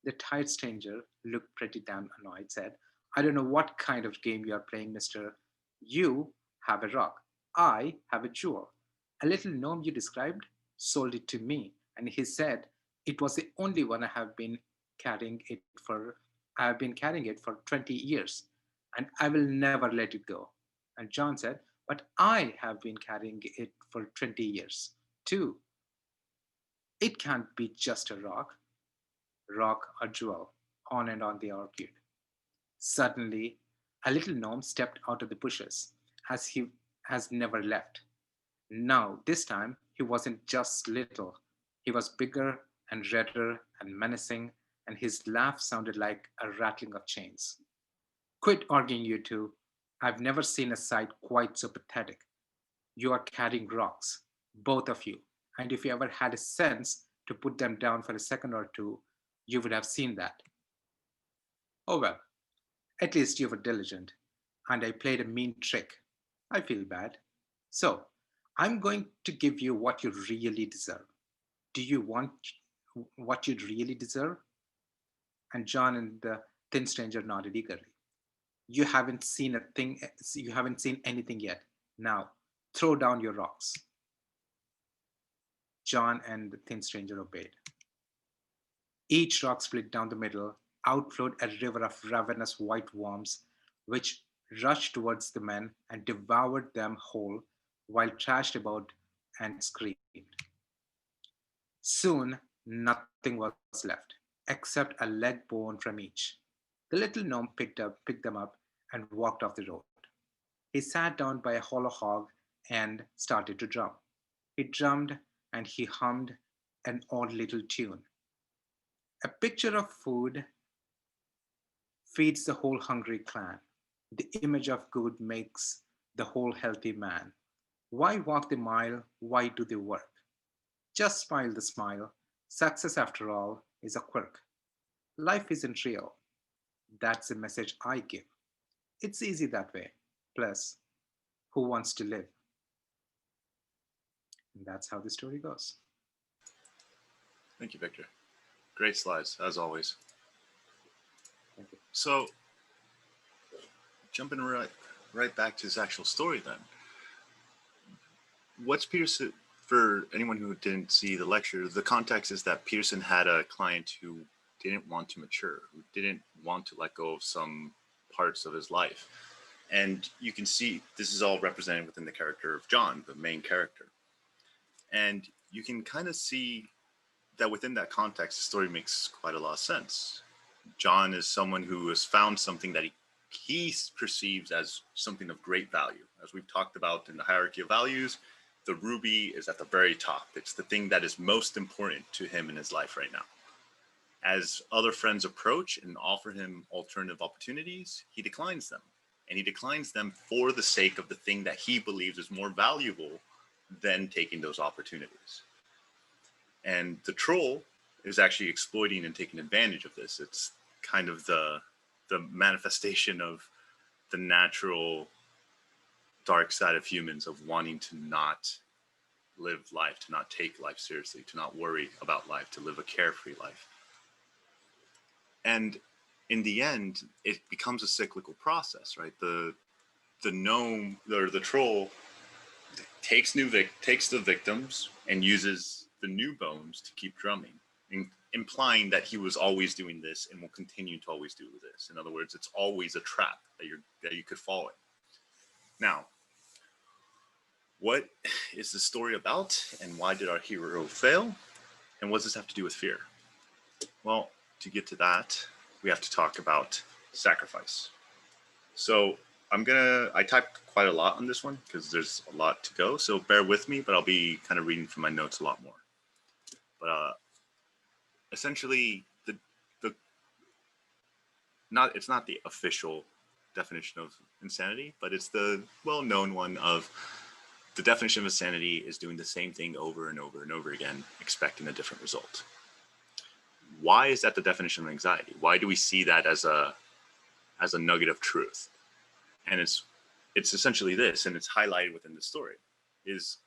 The tired stranger looked pretty damn annoyed, said, I don't know what kind of game you are playing, mister. You have a rock. I have a jewel. A little gnome you described sold it to me, and he said it was the only one carrying it for I have been carrying it for 20 years, and I will never let it go. And John said, but I have been carrying it for 20 years too. It can't be just a rock or jewel. On and on they argued. Suddenly, a little gnome stepped out of the bushes, as he has never left. Now, this time, he wasn't just little. He was bigger and redder and menacing, and his laugh sounded like a rattling of chains. Quit arguing, you two. I've never seen a sight quite so pathetic. You are carrying rocks, both of you, and if you ever had a sense to put them down for a second or two, you would have seen that. Oh well, at least you were diligent, and I played a mean trick. I feel bad. So, I'm going to give you what you really deserve. Do you want what you'd really deserve? And John and the thin stranger nodded eagerly. You haven't seen a thing, you haven't seen anything yet. Now, throw down your rocks. John and the thin stranger obeyed. Each rock split down the middle. Out flowed a river of ravenous white worms, which rushed towards the men and devoured them whole while thrashed about and screamed. Soon, nothing was left except a leg bone from each. The little gnome picked them up, and walked off the road. He sat down by a hollow hog and started to drum. He drummed and he hummed an odd little tune. A picture of food feeds the whole hungry clan. The image of good makes the whole healthy man. Why walk the mile? Why do the work? Just smile the smile. Success, after all, is a quirk. Life isn't real. That's the message I give. It's easy that way. Plus, who wants to live? And that's how the story goes. Thank you, Victor. Great slides, as always. Thank you. So, jumping right back to his actual story then. What's Peterson, for anyone who didn't see the lecture, the context is that Peterson had a client who didn't want to mature, who didn't want to let go of some parts of his life. And you can see this is all represented within the character of John, the main character. And you can kind of see that within that context, the story makes quite a lot of sense. John is someone who has found something that he perceives as something of great value. As we've talked about in the hierarchy of values, the ruby is at the very top. It's the thing that is most important to him in his life right now. As other friends approach and offer him alternative opportunities, he declines them. And he declines them for the sake of the thing that he believes is more valuable than taking those opportunities. And the troll is actually exploiting and taking advantage of this. It's kind of the manifestation of the natural dark side of humans of wanting to not live life, to not take life seriously, to not worry about life, to live a carefree life. And in the end, it becomes a cyclical process, right? The gnome or the troll takes the victims and uses the new bones to keep drumming, implying that he was always doing this and will continue to always do this. In other words, it's always a trap that you could fall in. Now, what is the story about, and why did our hero fail? And what does this have to do with fear? Well, to get to that, we have to talk about sacrifice. So I typed quite a lot on this one because there's a lot to go. So bear with me, but I'll be kind of reading from my notes a lot more. But essentially, it's not the official definition of insanity, but it's the well-known one of the definition of insanity is doing the same thing over and over and over again, expecting a different result. Why is that the definition of anxiety? Why do we see that as a nugget of truth? And it's essentially this, and it's highlighted within the story, is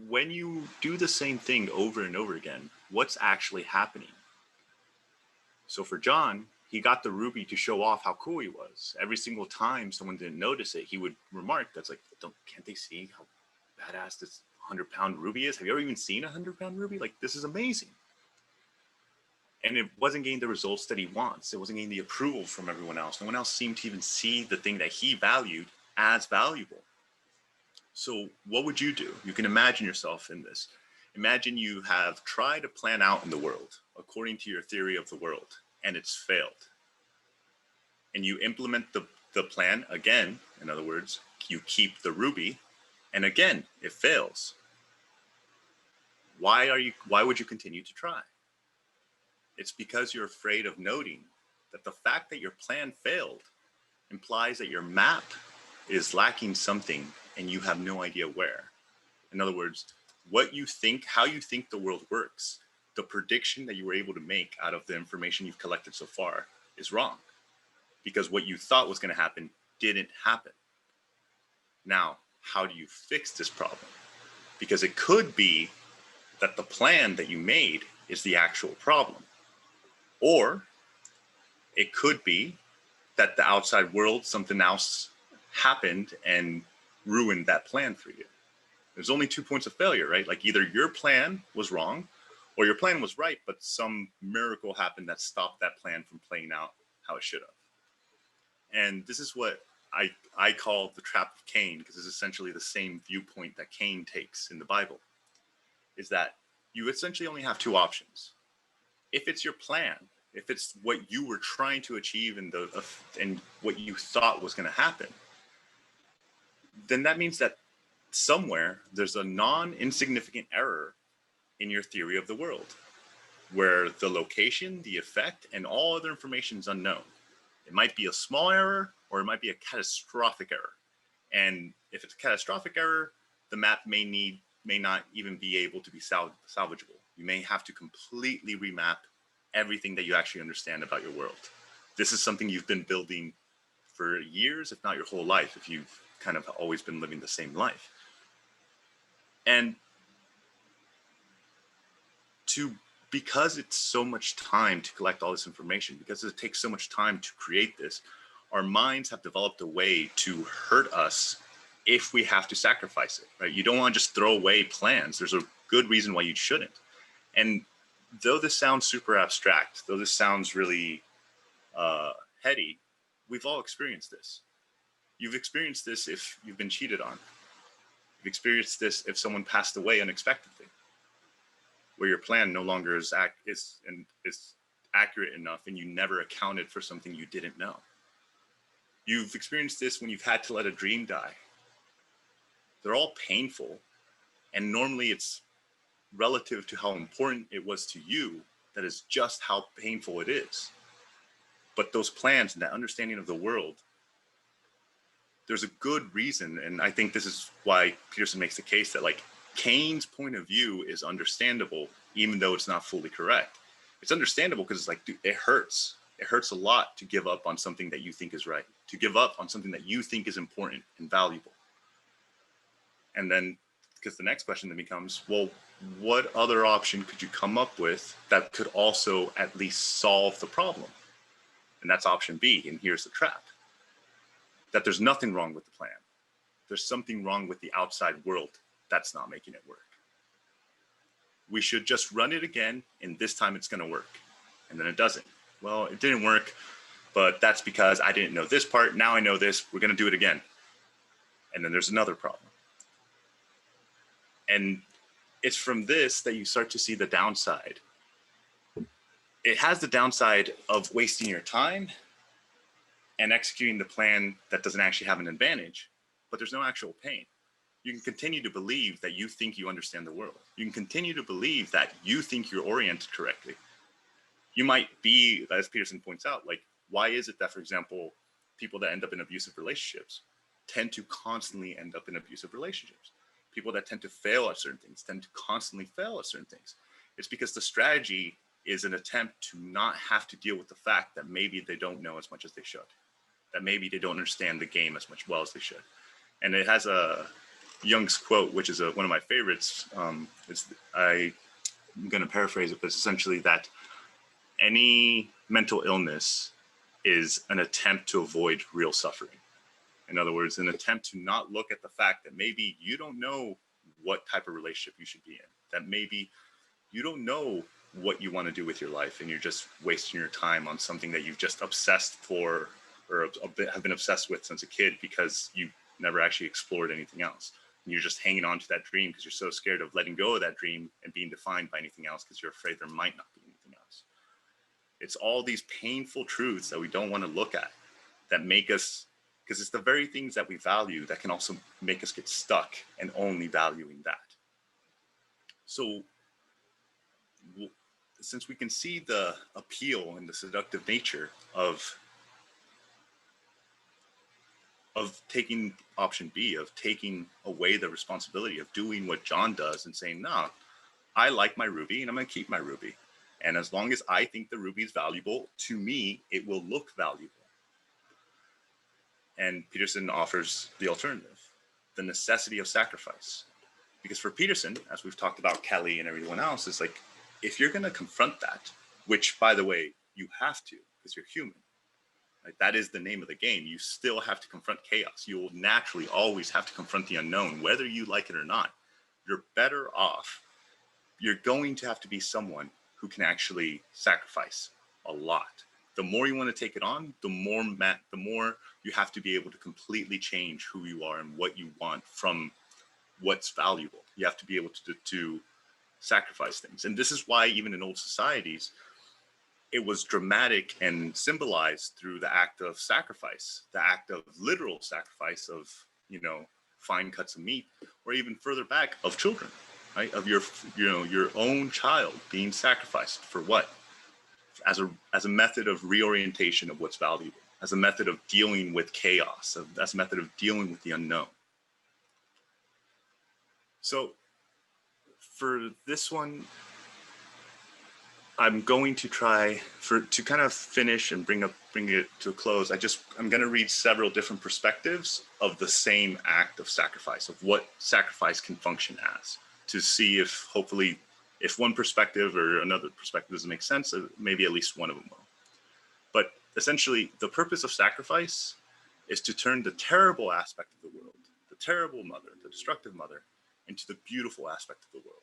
when you do the same thing over and over again, what's actually happening? So for John, he got the ruby to show off how cool he was. Every single time someone didn't notice it, he would remark, that's like, can't they see how badass this 100-pound ruby is? Have you ever even seen a 100-pound ruby? Like, this is amazing. And it wasn't getting the results that he wants. It wasn't getting the approval from everyone else. No one else seemed to even see the thing that he valued as valuable. So what would you do? You can imagine yourself in this. Imagine you have tried to plan out in the world according to your theory of the world, and it's failed. And you implement the plan again. In other words, you keep the ruby, and again, it fails. Why would you continue to try? It's because you're afraid of noting that the fact that your plan failed implies that your map is lacking something and you have no idea where. In other words, what you think, how you think the world works, the prediction that you were able to make out of the information you've collected so far is wrong, because what you thought was going to happen didn't happen. Now, how do you fix this problem? Because it could be that the plan that you made is the actual problem. Or it could be that the outside world, something else happened and ruined that plan for you. There's only 2 points of failure, right? Like either your plan was wrong or your plan was right, but some miracle happened that stopped that plan from playing out how it should have. And this is what I call the trap of Cain, because it's essentially the same viewpoint that Cain takes in the Bible, is that you essentially only have 2 options. If it's your plan, if it's what you were trying to achieve and what you thought was going to happen, then that means that somewhere there's a non-insignificant error in your theory of the world, where the location, the effect, and all other information is unknown. It might be a small error, or it might be a catastrophic error. And if it's a catastrophic error, the map may not even be able to be salvageable. You may have to completely remap everything that you actually understand about your world. This is something you've been building for years, if not your whole life, if you've kind of always been living the same life. And because it's so much time to collect all this information, because it takes so much time to create this, our minds have developed a way to hurt us if we have to sacrifice it, right? You don't want to just throw away plans. There's a good reason why you shouldn't. And though this sounds super abstract, though this sounds really heady, we've all experienced this. You've experienced this if you've been cheated on. You've experienced this if someone passed away unexpectedly, where your plan no longer is accurate enough and you never accounted for something you didn't know. You've experienced this when you've had to let a dream die. They're all painful, and normally it's relative to how important it was to you, that is just how painful it is. But those plans and that understanding of the world, there's a good reason, and I think this is why Peterson makes the case that like Kane's point of view is understandable, even though it's not fully correct. It's understandable because it's like, dude, it hurts. It hurts a lot to give up on something that you think is right, to give up on something that you think is important and valuable. And then, because the next question then becomes, well, what other option could you come up with that could also at least solve the problem? And that's option B, and here's the trap. That there's nothing wrong with the plan. There's something wrong with the outside world that's not making it work. We should just run it again, and this time it's going to work. And then it doesn't. Well, it didn't work, but that's because I didn't know this part. Now I know this. We're going to do it again. And then there's another problem. And it's from this that you start to see the downside. It has the downside of wasting your time and executing the plan that doesn't actually have an advantage, but there's no actual pain. You can continue to believe that you think you understand the world. You can continue to believe that you think you're oriented correctly. You might be, as Peterson points out, like, why is it that, for example, people that end up in abusive relationships tend to constantly end up in abusive relationships? People that tend to fail at certain things tend to constantly fail at certain things. It's because the strategy is an attempt to not have to deal with the fact that maybe they don't know as much as they should, that maybe they don't understand the game as well as they should. And it has a Jung's quote, which is one of my favorites. I'm going to paraphrase it, but it's essentially that any mental illness is an attempt to avoid real suffering. In other words, an attempt to not look at the fact that maybe you don't know what type of relationship you should be in, that maybe you don't know what you want to do with your life, and you're just wasting your time on something that you've just obsessed for or have been obsessed with since a kid because you never actually explored anything else. And you're just hanging on to that dream because you're so scared of letting go of that dream and being defined by anything else because you're afraid there might not be anything else. It's all these painful truths that we don't want to look at that make us, because it's the very things that we value that can also make us get stuck and only valuing that. So since we can see the appeal and the seductive nature of taking option B, of taking away the responsibility of doing what John does and saying, no, I like my ruby and I'm going to keep my ruby. And as long as I think the ruby is valuable, to me, it will look valuable. And Peterson offers the alternative, the necessity of sacrifice. Because for Peterson, as we've talked about Kelly and everyone else, is like, if you're going to confront that, which, by the way, you have to, because you're human, right? That is the name of the game. You still have to confront chaos. You will naturally always have to confront the unknown, whether you like it or not. You're better off. You're going to have to be someone who can actually sacrifice a lot. The more you want to take it on, the more you have to be able to completely change who you are and what you want from what's valuable. You have to be able to sacrifice things. And this is why even in old societies, it was dramatic and symbolized through the act of sacrifice, the act of literal sacrifice of, fine cuts of meat, or even further back of children, right? Of your own child being sacrificed for what? as a method of reorientation of what's valuable, as a method of dealing with chaos, as a method of dealing with the unknown. So for this one, I'm going to try to kind of finish and bring it to a close. I'm going to read several different perspectives of the same act of sacrifice, of what sacrifice can function as, to see if hopefully, if one perspective or another perspective doesn't make sense, maybe at least one of them will. But essentially, the purpose of sacrifice is to turn the terrible aspect of the world, the terrible mother, the destructive mother, into the beautiful aspect of the world.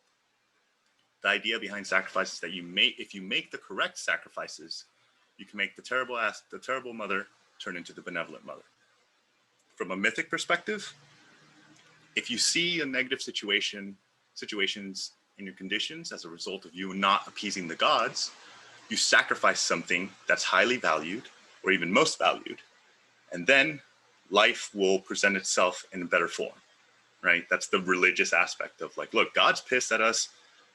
The idea behind sacrifice is that if you make the correct sacrifices, you can make the terrible mother turn into the benevolent mother. From a mythic perspective, if you see a negative situations in your conditions as a result of you not appeasing the gods, you sacrifice something that's highly valued or even most valued, and then life will present itself in a better form, right? That's the religious aspect of like, look, God's pissed at us.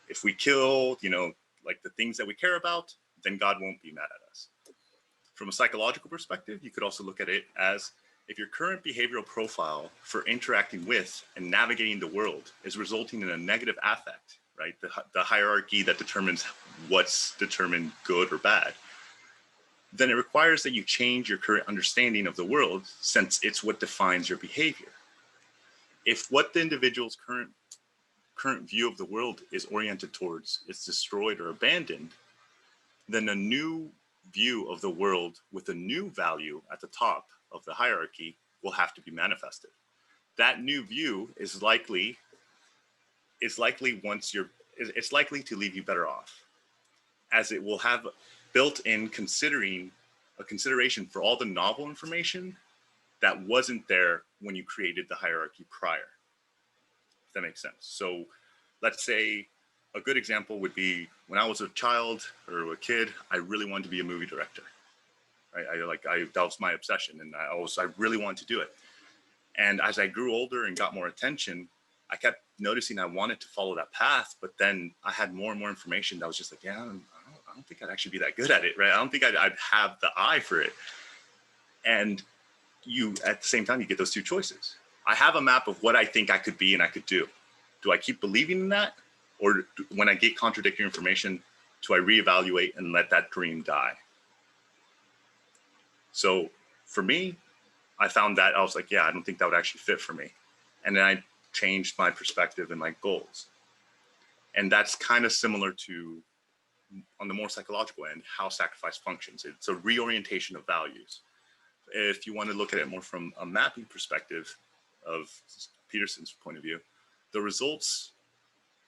If we kill, like the things that we care about, then God won't be mad at us. From a psychological perspective, you could also look at it as if your current behavioral profile for interacting with and navigating the world is resulting in a negative affect, right? The hierarchy that determines what's determined good or bad, then it requires that you change your current understanding of the world, since it's what defines your behavior. If what the individual's current view of the world is oriented towards is destroyed or abandoned, then a new view of the world with a new value at the top of the hierarchy will have to be manifested. That new view is likely to leave you better off, as it will have built-in consideration for all the novel information that wasn't there when you created the hierarchy prior. If that makes sense. So let's say a good example would be when I was a child or a kid, I really wanted to be a movie director. Right? That was my obsession, and I really wanted to do it. And as I grew older and got more attention, I kept noticing I wanted to follow that path, but then I had more and more information that was just like, yeah, I don't think I'd actually be that good at it, right? I don't think I'd have the eye for it. And at the same time, you get those two choices. I have a map of what I think I could be and I could do. Do I keep believing in that? Or when I get contradictory information, do I reevaluate and let that dream die? So for me, I found that I was like, yeah, I don't think that would actually fit for me. And then I changed my perspective and my goals. And that's kind of similar to, on the more psychological end, how sacrifice functions. It's a reorientation of values. If you want to look at it more from a mapping perspective of Peterson's point of view, the results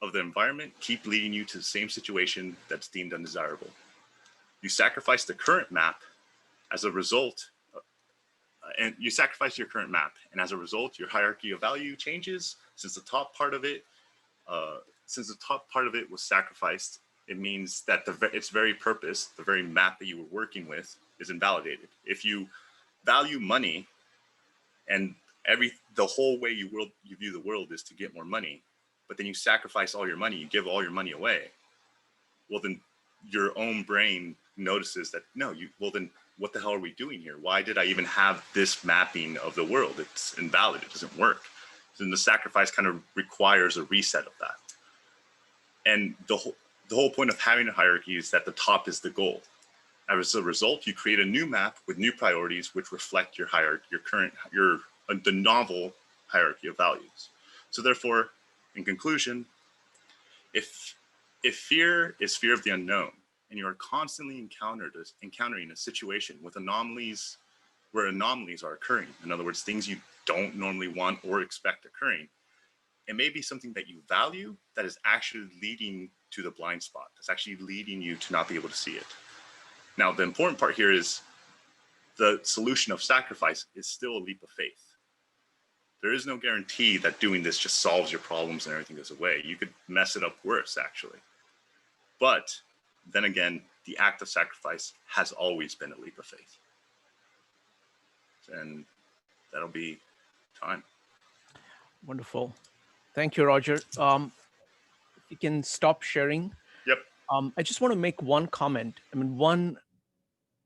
of the environment keep leading you to the same situation that's deemed undesirable. You sacrifice the current map as a result, and you sacrifice your current map, and as a result, your hierarchy of value changes. Since the top part of it was sacrificed, it means that its very purpose, the very map that you were working with, is invalidated. If you value money, and the whole way you view the world is to get more money, but then you sacrifice all your money, you give all your money away, well then your own brain notices that then what the hell are we doing here? Why did I even have this mapping of the world? It's invalid, it doesn't work. Then the sacrifice kind of requires a reset of that. And the whole point of having a hierarchy is that the top is the goal. As a result, you create a new map with new priorities which reflect your hierarchy, the novel hierarchy of values. So therefore, in conclusion, if fear is fear of the unknown, and you are constantly encountering a situation with anomalies where anomalies are occurring, in other words, things you don't normally want or expect occurring, it may be something that you value that is actually leading to the blind spot, that's actually leading you to not be able to see it. Now, the important part here is the solution of sacrifice is still a leap of faith. There is no guarantee that doing this just solves your problems and everything goes away. You could mess it up worse, actually. But then again, the act of sacrifice has always been a leap of faith. And that'll be time. Wonderful. Thank you, Roger. If you can stop sharing. Yep. I just want to make one comment. I mean, one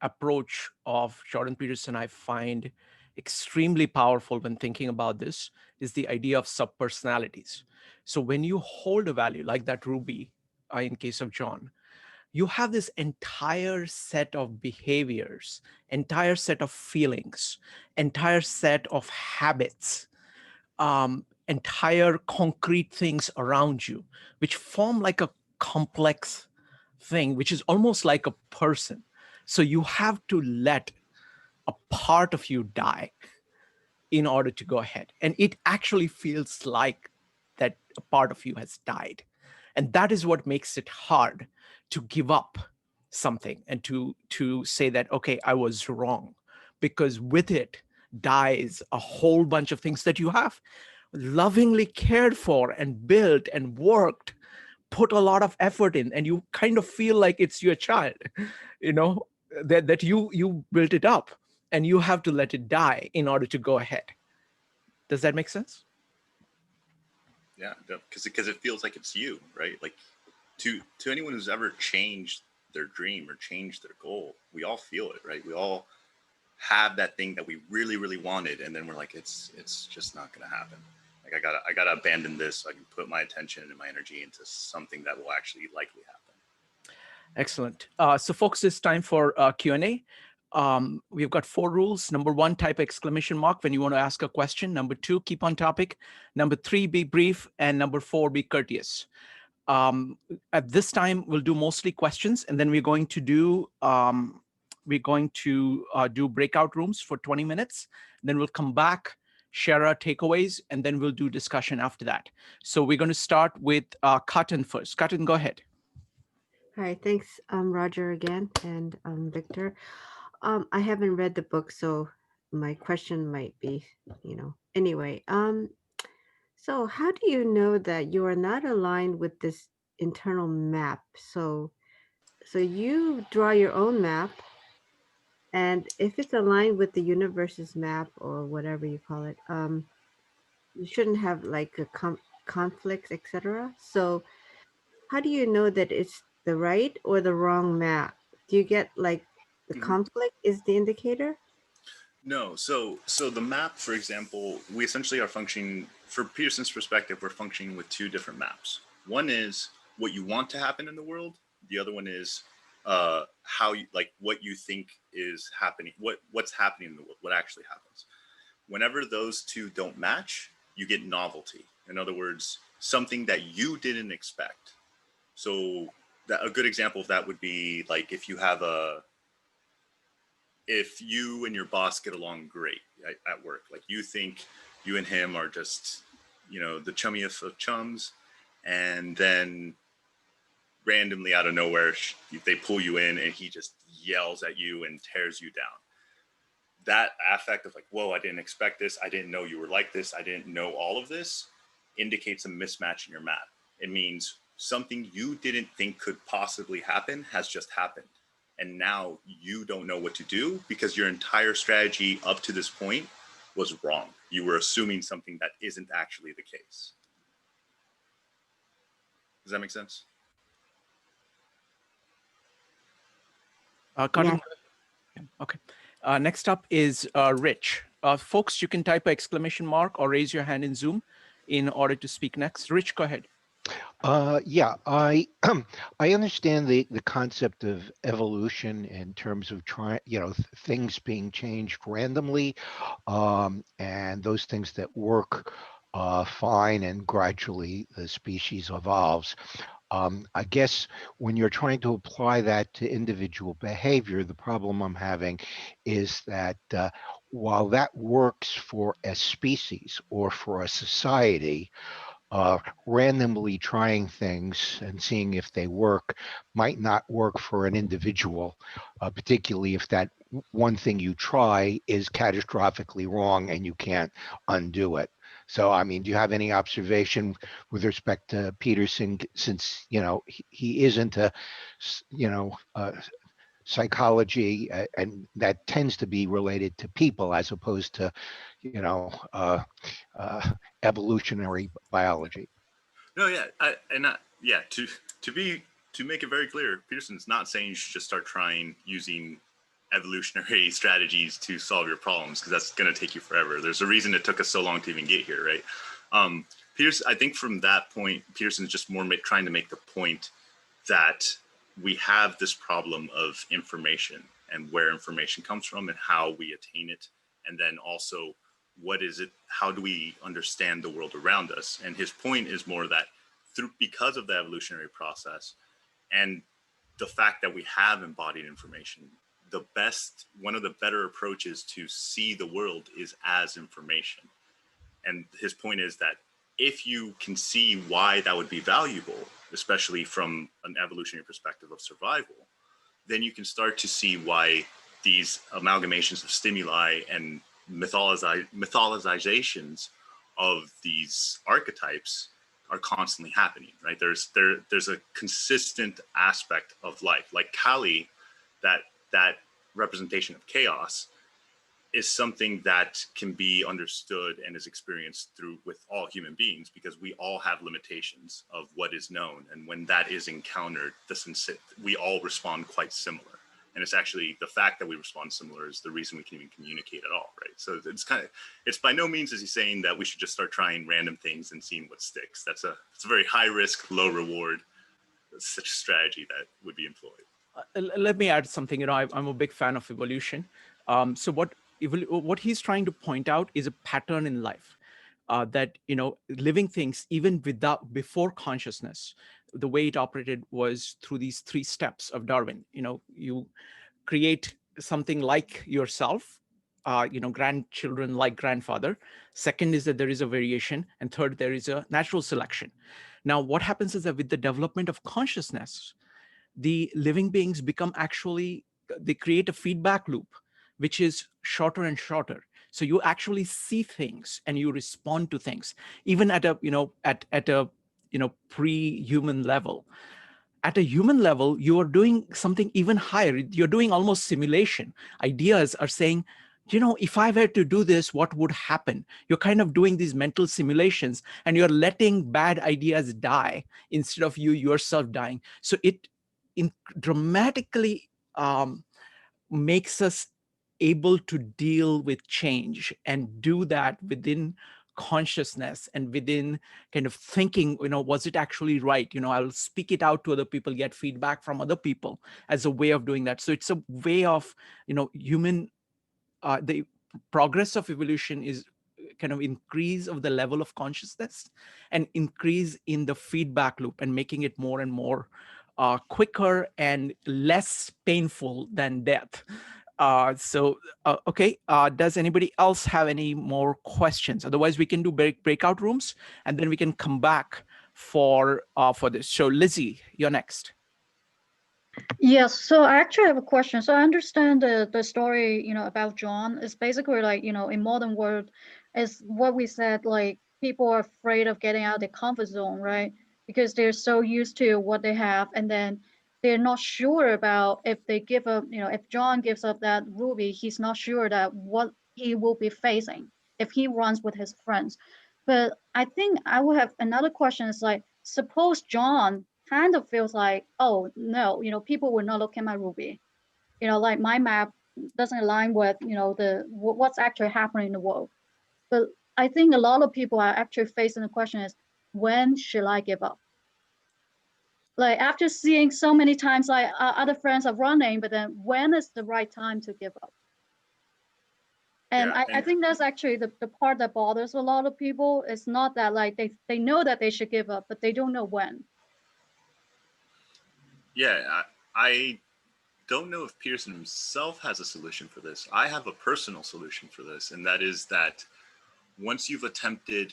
approach of Jordan Peterson I find extremely powerful when thinking about this is the idea of subpersonalities. So when you hold a value like that Ruby, in case of John, you have this entire set of behaviors, entire set of feelings, entire set of habits, entire concrete things around you, which form like a complex thing, which is almost like a person. So you have to let a part of you die in order to go ahead. And it actually feels like that a part of you has died. And that is what makes it hard to give up something and to say that, okay, I was wrong. Because with it dies a whole bunch of things that you have lovingly cared for and built and worked, put a lot of effort in, and you kind of feel like it's your child, you know, that you built it up and you have to let it die in order to go ahead. Does that make sense? Yeah, because it feels like it's you, right? Like to anyone who's ever changed their dream or changed their goal, we all feel it, right? We all have that thing that we really, really wanted, and then we're like, it's just not going to happen. Like I gotta abandon this so I can put my attention and my energy into something that will actually likely happen. Excellent. So folks, it's time for Q&A. We've got 4 rules. Number 1, type exclamation mark when you want to ask a question. Number 2, keep on topic. Number 3, be brief. And number 4, be courteous. At this time, we'll do mostly questions, and then we're going to do breakout rooms for 20 minutes. Then we'll come back, share our takeaways, and then we'll do discussion after that. So we're going to start with Katin first. Katin, go ahead. Hi, thanks, Roger again, and Victor. I haven't read the book, so my question might be, anyway. So how do you know that you are not aligned with this internal map? So you draw your own map, and if it's aligned with the universe's map or whatever you call it, you shouldn't have like a conflicts, etc. So how do you know that it's the right or the wrong map? Do you get like the conflict is the indicator? No, so the map, for example, we essentially are functioning, for Peterson's perspective, we're functioning with 2 different maps. One is what you want to happen in the world. The other one is how you, like, what you think is happening, what's happening in the world, what actually happens. Whenever those 2 don't match, you get novelty. In other words, something that you didn't expect. So a good example of that would be like if you and your boss get along great at work, like you think you and him are just, the chummiest of chums, and then randomly out of nowhere, they pull you in and he just yells at you and tears you down. That affect of like, whoa, I didn't expect this. I didn't know you were like this. I didn't know all of this, indicates a mismatch in your map. It means something you didn't think could possibly happen has just happened. And now you don't know what to do because your entire strategy up to this point was wrong. You were assuming something that isn't actually the case. Does that make sense? Katin? Yeah. Okay. Next up is Rich. Folks, you can type an exclamation mark or raise your hand in Zoom in order to speak next. Rich, go ahead. Yeah, I I understand the concept of evolution in terms of trying, things being changed randomly, and those things that work fine and gradually the species evolves. I guess when you're trying to apply that to individual behavior, the problem I'm having is that while that works for a species or for a society, randomly trying things and seeing if they work might not work for an individual, particularly if that one thing you try is catastrophically wrong and you can't undo it. So, I mean, do you have any observation with respect to Peterson, since, he is into, psychology, and that tends to be related to people as opposed to, evolutionary biology? No, yeah, to to make it very clear, Peterson's not saying you should just start trying using evolutionary strategies to solve your problems, because that's going to take you forever. There's a reason it took us so long to even get here, right? I think from that point, Peterson's just more trying to make the point that we have this problem of information and where information comes from and how we attain it. And then also, what is it? How do we understand the world around us? And his point is more that because of the evolutionary process and the fact that we have embodied information, one of the better approaches to see the world is as information. And his point is that if you can see why that would be valuable, especially from an evolutionary perspective of survival, then you can start to see why these amalgamations of stimuli and mythologizations of these archetypes are constantly happening, right? There's a consistent aspect of life. Like Kali, that representation of chaos, is something that can be understood and is experienced with all human beings, because we all have limitations of what is known. And when that is encountered, we all respond quite similar. And it's actually the fact that we respond similar is the reason we can even communicate at all, right? So it's by no means is he saying that we should just start trying random things and seeing what sticks. It's a very high risk, low reward, such strategy that would be employed. Let me add something. I'm a big fan of evolution. So what he's trying to point out is a pattern in life, that living things, even before consciousness, the way it operated was through these 3 steps of Darwin. You create something like yourself, grandchildren like grandfather. Second is that there is a variation, and third, there is a natural selection. Now, what happens is that with the development of consciousness, the living beings they create a feedback loop, which is shorter and shorter. So you actually see things and you respond to things, even at a pre-human level. At a human level, you are doing something even higher. You're doing almost simulation. Ideas are saying, if I were to do this, what would happen? You're kind of doing these mental simulations, and you're letting bad ideas die instead of you yourself dying. So it dramatically makes us able to deal with change and do that within consciousness and within kind of thinking, was it actually right? I'll speak it out to other people, get feedback from other people as a way of doing that. So it's a way of, the progress of evolution is kind of increase of the level of consciousness and increase in the feedback loop, and making it more and more quicker and less painful than death. Okay. Does anybody else have any more questions? Otherwise, we can do breakout rooms, and then we can come back for this. So Lizzie, you're next. Yes, so I actually have a question. So I understand the story, about John is basically like, in modern world, is what we said, like people are afraid of getting out of their comfort zone, right? Because they're so used to what they have, and then they're not sure about if they give up, if John gives up that ruby, he's not sure that what he will be facing if he runs with his friends. But I think I will have another question is like, suppose John kind of feels like, oh no, people will not look at my ruby, like my map doesn't align with, what's actually happening in the world. But I think a lot of people are actually facing the question is, when should I give up? Like after seeing so many times, like other friends are running, but then when is the right time to give up? And I think that's actually the part that bothers a lot of people. It's not that like they know that they should give up, but they don't know when. Yeah, I don't know if Peterson himself has a solution for this. I have a personal solution for this, and that is that once you've attempted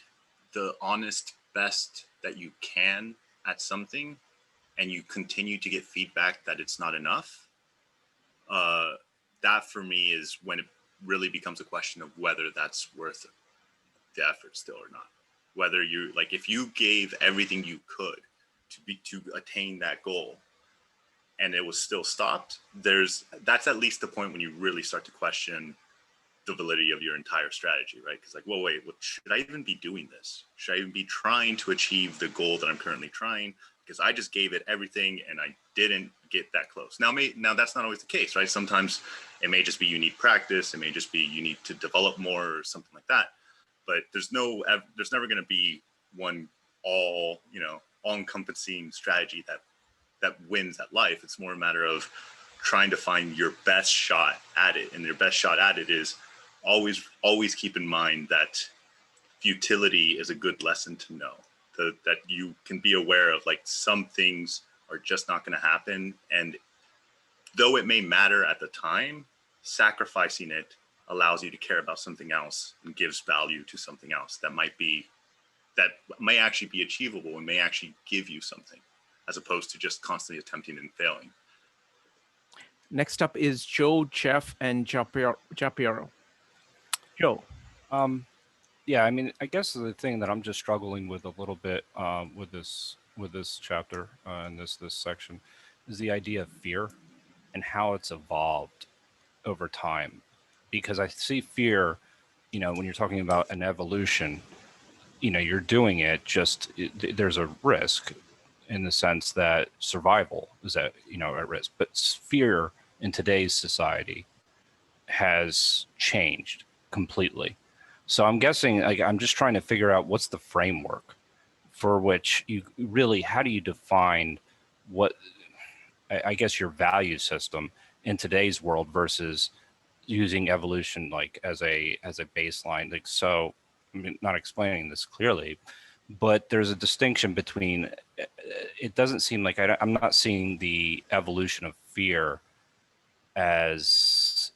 the honest best that you can at something, and you continue to get feedback that it's not enough, that for me is when it really becomes a question of whether that's worth the effort still or not. Whether if you gave everything you could to attain that goal, and it was still stopped, that's at least the point when you really start to question the validity of your entire strategy, right? Because like, well, wait, should I even be doing this? Should I even be trying to achieve the goal that I'm currently trying? because I just gave it everything and I didn't get that close. Now that's not always the case, right? Sometimes it may just be you need practice. It may just be you need to develop more or something like that. But there's never going to be one all-encompassing strategy that wins at life. It's more a matter of trying to find your best shot at it. And your best shot at it is always keep in mind that futility is a good lesson to know. That you can be aware of, like, some things are just not going to happen. And though it may matter at the time, sacrificing it allows you to care about something else and gives value to something else that may actually be achievable and may actually give you something, as opposed to just constantly attempting and failing. Next up is Joe, Jeff, and Japiero. Joe. Yeah, I mean, I guess the thing that I'm just struggling with a little bit with this chapter and this section is the idea of fear and how it's evolved over time. Because I see fear, when you're talking about an evolution, you're doing it there's a risk in the sense that survival is at risk. But fear in today's society has changed completely. So I'm guessing, like, I'm just trying to figure out what's the framework for which you really, how do you define what, I guess, your value system in today's world versus using evolution like as a baseline. Like, so I'm not explaining this clearly, but there's a distinction between, it doesn't seem like I'm not seeing the evolution of fear as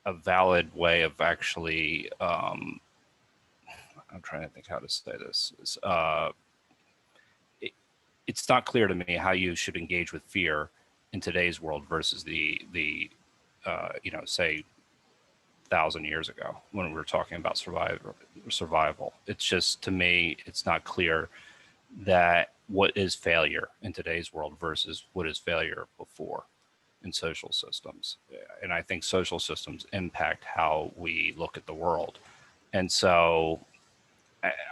a valid way of actually, I'm trying to think how to say this. It's not clear to me how you should engage with fear in today's world versus the say 1,000 years ago when we were talking about survival. It's just, to me, it's not clear that what is failure in today's world versus what is failure before in social systems. And I think social systems impact how we look at the world. And so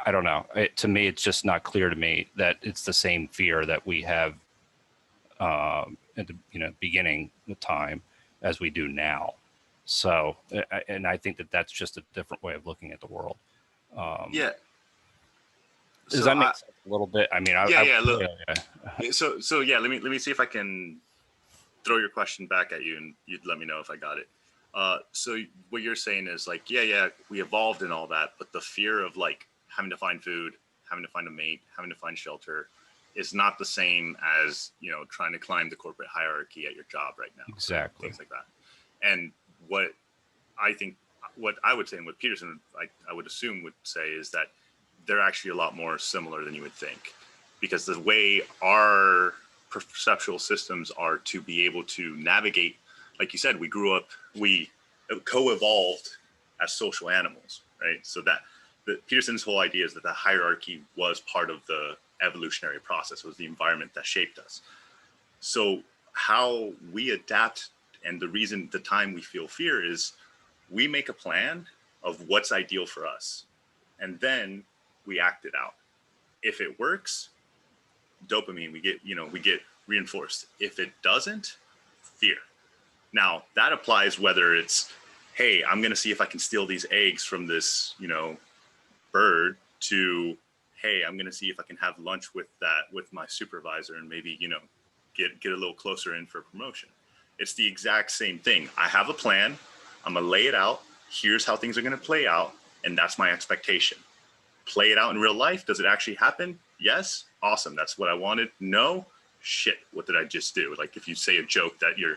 I don't know. To me, it's just not clear to me that it's the same fear that we have at the beginning of time as we do now. So, and I think that that's just a different way of looking at the world. Yeah. Does that make sense a little bit? I mean, So yeah, let me see if I can throw your question back at you, and you'd let me know if I got it. So what you're saying is, like, yeah, we evolved and all that, but the fear of, like, having to find food, having to find a mate, having to find shelter is not the same as, trying to climb the corporate hierarchy at your job right now. Exactly. Things like that. And what I would say, and what Peterson, I would assume, would say, is that they're actually a lot more similar than you would think, because the way our perceptual systems are to be able to navigate, like you said, we co-evolved as social animals, right? So that Peterson's whole idea is that the hierarchy was part of the evolutionary process, was the environment that shaped us. So how we adapt, and the time we feel fear is we make a plan of what's ideal for us, and then we act it out. If it works, dopamine, we get reinforced. If it doesn't, fear. Now that applies whether it's, hey, I'm going to see if I can steal these eggs from this, bird, to, hey, I'm going to see if I can have lunch with my supervisor and maybe, get a little closer in for promotion. It's the exact same thing. I have a plan. I'm going to lay it out. Here's how things are going to play out. And that's my expectation. Play it out in real life. Does it actually happen? Yes. Awesome. That's what I wanted. No. Shit. What did I just do? Like, if you say a joke that you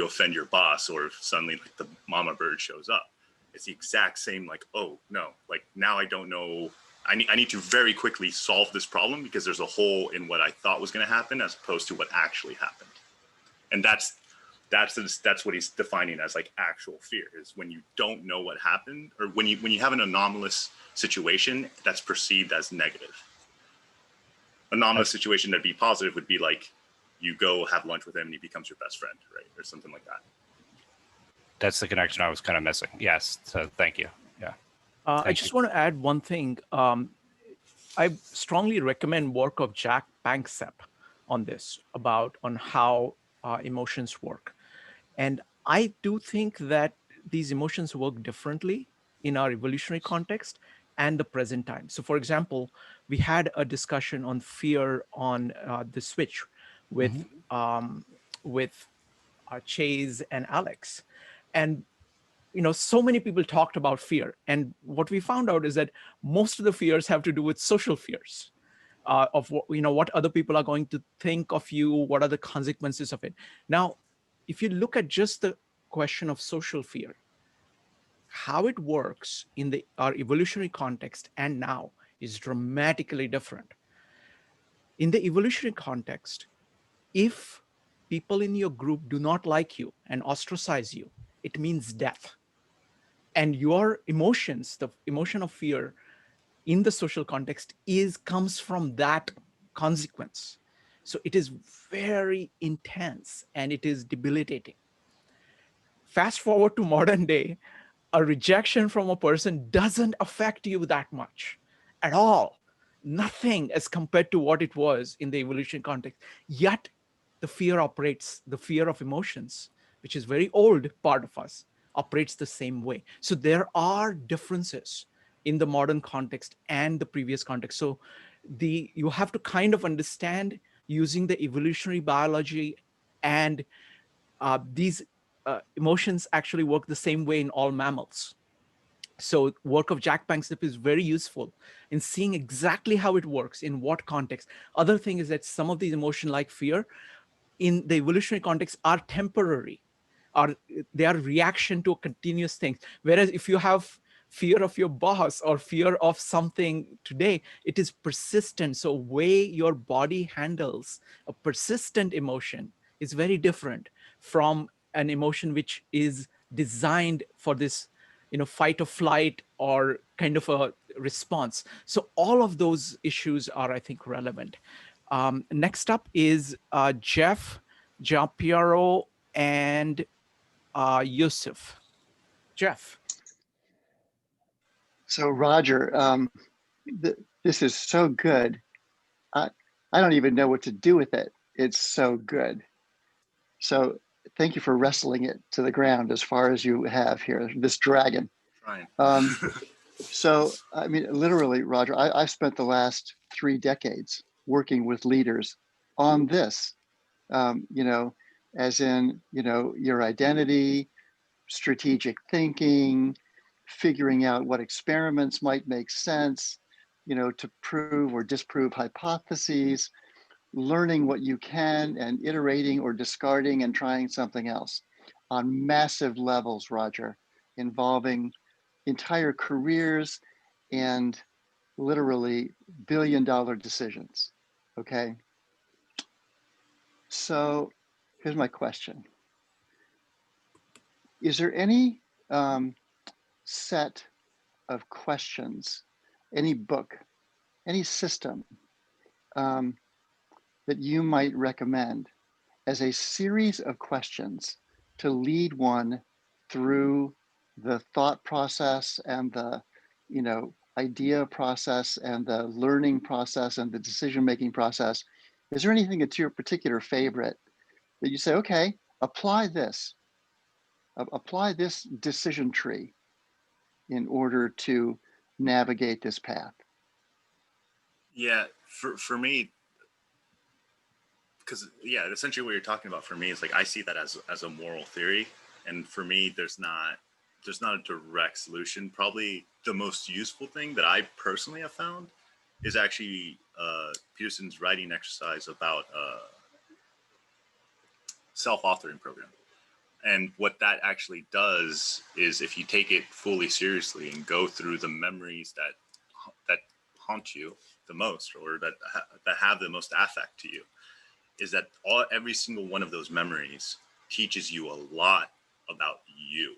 offend your boss, or if suddenly, like, the mama bird shows up, it's the exact same, like, oh no, like, now I don't know. I need to very quickly solve this problem because there's a hole in what I thought was going to happen as opposed to what actually happened. And that's what he's defining as, like, actual fear, is when you don't know what happened, or when you have an anomalous situation that's perceived as negative. Anomalous situation that'd be positive would be like, you go have lunch with him and he becomes your best friend, right? Or something like that. That's the connection I was kind of missing. Yes. So thank you. Yeah. I just want to add one thing. I strongly recommend work of Jack Panksepp on this, on how emotions work. And I do think that these emotions work differently in our evolutionary context and the present time. So for example, we had a discussion on fear on the Switch with Chase and Alex. And so many people talked about fear. And what we found out is that most of the fears have to do with social fears. Of what other people are going to think of you, what are the consequences of it. Now, if you look at just the question of social fear, how it works in our evolutionary context and now is dramatically different. In the evolutionary context, if people in your group do not like you and ostracize you, it means death. And your emotions, the emotion of fear in the social context comes from that consequence. So it is very intense and it is debilitating. Fast forward to modern day, a rejection from a person doesn't affect you that much at all. Nothing as compared to what it was in the evolution context. Yet the fear of emotions, which is very old part of us, operates the same way. So there are differences in the modern context and the previous context. So you have to kind of understand using the evolutionary biology, and these emotions actually work the same way in all mammals. So work of Jack Panksepp is very useful in seeing exactly how it works, in what context. Other thing is that some of these emotions like fear in the evolutionary context are temporary, or they are reaction to a continuous thing. Whereas if you have fear of your boss or fear of something today, it is persistent. So way your body handles a persistent emotion is very different from an emotion which is designed for this fight or flight or kind of a response. So all of those issues are, I think, relevant. Next up is Jeff, Giampiero, and Yusuf. Jeff. So Roger, this is so good. I don't even know what to do with it. It's so good. So thank you for wrestling it to the ground as far as you have here, this dragon. Trying. So, I mean, literally, Roger, I've spent the last 3 decades working with leaders on this, as in, your identity, strategic thinking, figuring out what experiments might make sense, to prove or disprove hypotheses, learning what you can and iterating or discarding and trying something else on massive levels, Roger, involving entire careers and literally billion-dollar decisions. Okay. So here's my question. Is there any set of questions, any book, any system that you might recommend as a series of questions to lead one through the thought process and the idea process and the learning process and the decision-making process? Is there anything that's your particular favorite that you say, okay, apply this decision tree in order to navigate this path? Yeah, for me, because essentially what you're talking about for me is like I see that as a moral theory, and for me there's not a direct solution. Probably the most useful thing that I personally have found is actually Peterson's writing exercise about self-authoring program. And what that actually does is, if you take it fully seriously and go through the memories that haunt you the most, or that have the most affect to you, is that every single one of those memories teaches you a lot about you.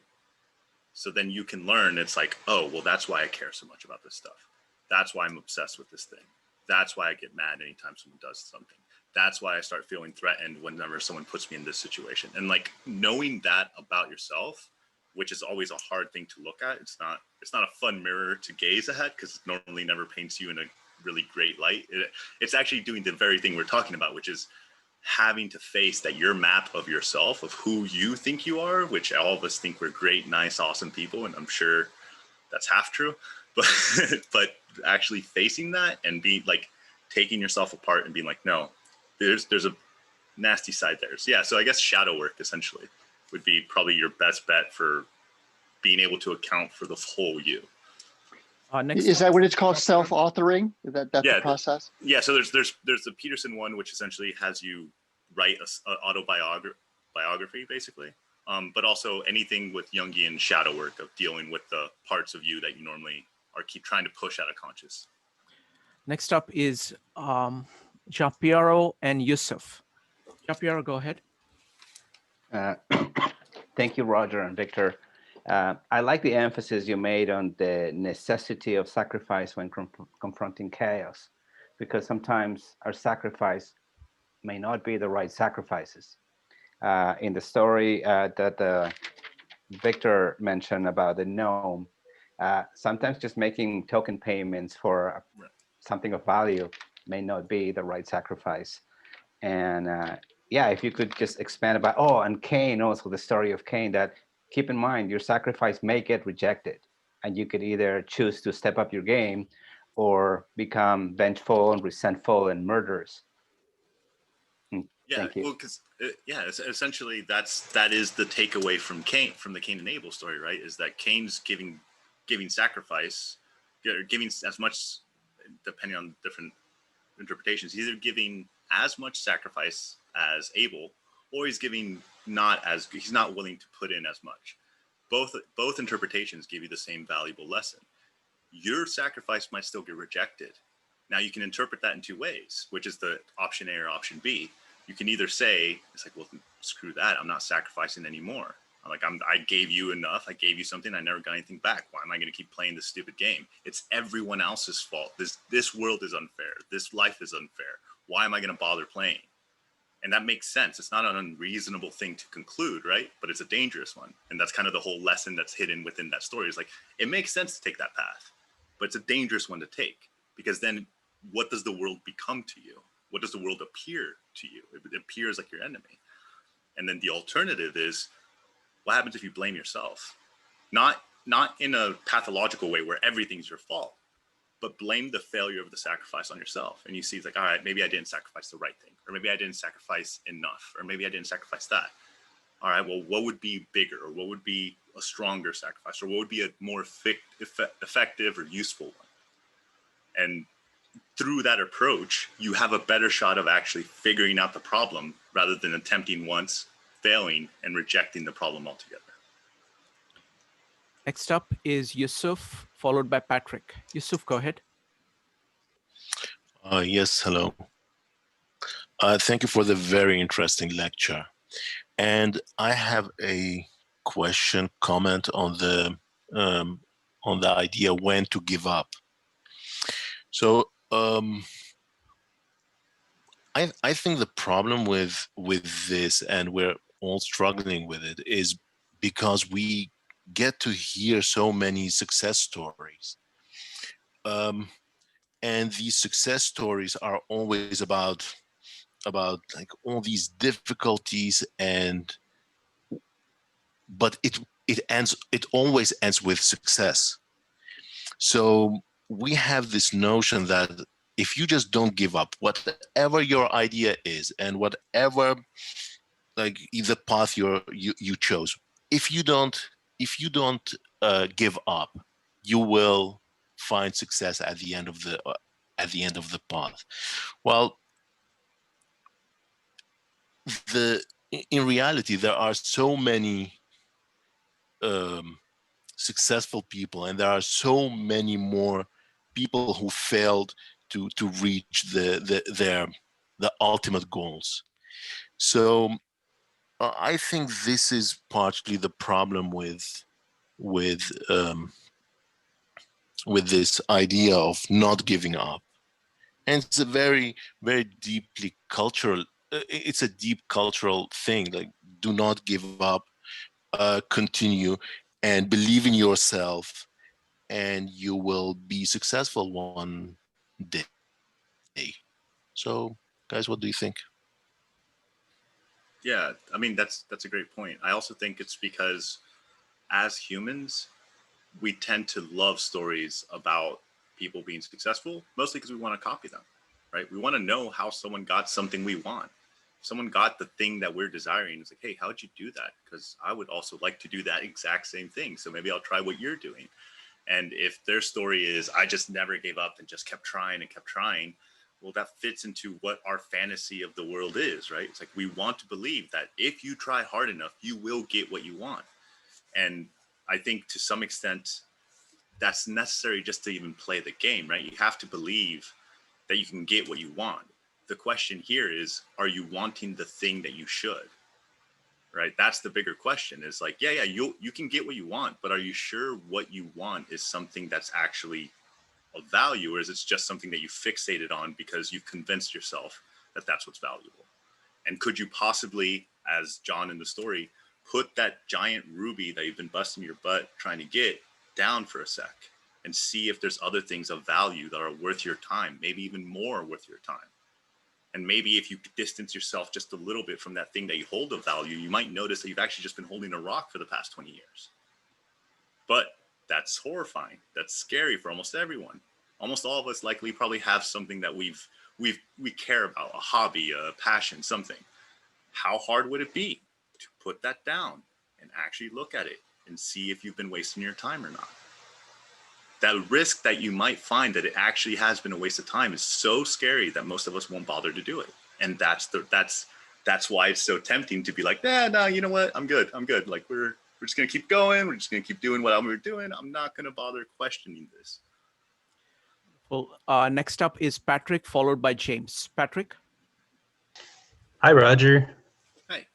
So then you can learn, it's like, oh, well, that's why I care so much about this stuff. That's why I'm obsessed with this thing. That's why I get mad anytime someone does something. That's why I start feeling threatened whenever someone puts me in this situation. And like knowing that about yourself, which is always a hard thing to look at. It's not a fun mirror to gaze at, because it normally never paints you in a really great light. It's actually doing the very thing we're talking about, which is having to face that your map of yourself, of who you think you are, which all of us think we're great, nice, awesome people, and I'm sure that's half true, but but actually facing that and being like taking yourself apart and being like, no, there's a nasty side there. So yeah, so I guess shadow work essentially would be probably your best bet for being able to account for the whole you. Next Is up, that what it's called? Self-authoring? That's Yeah, the process? Yeah, so there's the Peterson one, which essentially has you write a autobiography, basically. But also anything with Jungian shadow work of dealing with the parts of you that you normally are keep trying to push out of conscious. next up is Japiero and Yusuf. Japiero, go ahead. Thank you, Roger and Victor. I like the emphasis you made on the necessity of sacrifice when confronting chaos, because sometimes our sacrifice may not be the right sacrifices. In the story that Victor mentioned about the gnome, sometimes just making token payments for something of value may not be the right sacrifice. And yeah, if you could just expand about, and Cain, also the story of Cain, that keep in mind your sacrifice may get rejected, and you could either choose to step up your game or become vengeful and resentful and murderous. Yeah, thank you. well, because essentially that is the takeaway from the Cain and Abel story, right? Is that Cain's giving sacrifice, giving as much, depending on different interpretations, he's either giving as much sacrifice as Abel, or he's not willing to put in as much. Both interpretations give you the same valuable lesson. Your sacrifice might still get rejected. Now you can interpret that in two ways, which is the option A or option B. You can either say, it's like, well, screw that, I'm not sacrificing anymore. I gave you enough, I gave you something, I never got anything back. Why am I going to keep playing this stupid game? It's everyone else's fault. This world is unfair. This life is unfair. Why am I going to bother playing? And that makes sense. It's not an unreasonable thing to conclude, right? But it's a dangerous one. And that's kind of the whole lesson that's hidden within that story. Is like, it makes sense to take that path, but it's a dangerous one to take, because then what does the world become to you? What does the world appear to you? It appears like your enemy. And then the alternative is, what happens if you blame yourself? Not in a pathological way where everything's your fault, but blame the failure of the sacrifice on yourself. And you see, it's like, all right, maybe I didn't sacrifice the right thing, or maybe I didn't sacrifice enough, or maybe I didn't sacrifice that. All right, well, what would be bigger, or what would be a stronger sacrifice, or what would be a more effective or useful one? And through that approach, you have a better shot of actually figuring out the problem rather than attempting once, failing, and rejecting the problem altogether. Next up is Yusuf, followed by Patrick. Yusuf, go ahead. Yes, hello. Thank you for the very interesting lecture. And I have a comment on the idea when to give up. So I think the problem with this, and we're all struggling with it, is because we get to hear so many success stories. And these success stories are always about like all these difficulties, but it always ends with success. So we have this notion that if you just don't give up, whatever your idea is, and whatever like the path you chose, if you don't give up, you will find success at the end of the path. Well, in reality, there are so many successful people, and there are so many more people who failed to reach the ultimate goals. So I think this is partly the problem with this idea of not giving up. And it's a very, very deeply cultural, it's a deep cultural thing. Like, do not give up, continue, and believe in yourself, and you will be successful day. So, guys, what do you think? Yeah, I mean that's a great point. I also think it's because as humans, we tend to love stories about people being successful, mostly because we want to copy them, right? We want to know how someone got something we want. If someone got the thing that we're desiring, it's like, hey, how'd you do that? Because I would also like to do that exact same thing. So maybe I'll try what you're doing. And if their story is, I just never gave up and just kept trying and kept trying, well, that fits into what our fantasy of the world is, right? It's like we want to believe that if you try hard enough, you will get what you want. And I think to some extent, that's necessary just to even play the game, right? You have to believe that you can get what you want. The question here is, are you wanting the thing that you should? Right? That's the bigger question is like, yeah, you can get what you want, but are you sure what you want is something that's actually of value, or is it just something that you fixated on because you've convinced yourself that that's what's valuable? And could you possibly, as John in the story, put that giant ruby that you've been busting your butt trying to get down for a sec and see if there's other things of value that are worth your time, maybe even more worth your time? And maybe if you distance yourself just a little bit from that thing that you hold of value, you might notice that you've actually just been holding a rock for the past 20 years. But that's horrifying. That's scary for almost everyone. Almost all of us likely probably have something that we care about, a hobby, a passion, something. How hard would it be to put that down and actually look at it and see if you've been wasting your time or not? That risk that you might find that it actually has been a waste of time is so scary that most of us won't bother to do it. And that's why it's so tempting to be like, no, you know what? I'm good. Like we're just gonna keep going. We're just gonna keep doing what we're doing. I'm not gonna bother questioning this. Well, next up is Patrick, followed by James. Patrick. Hi, Roger. Hi.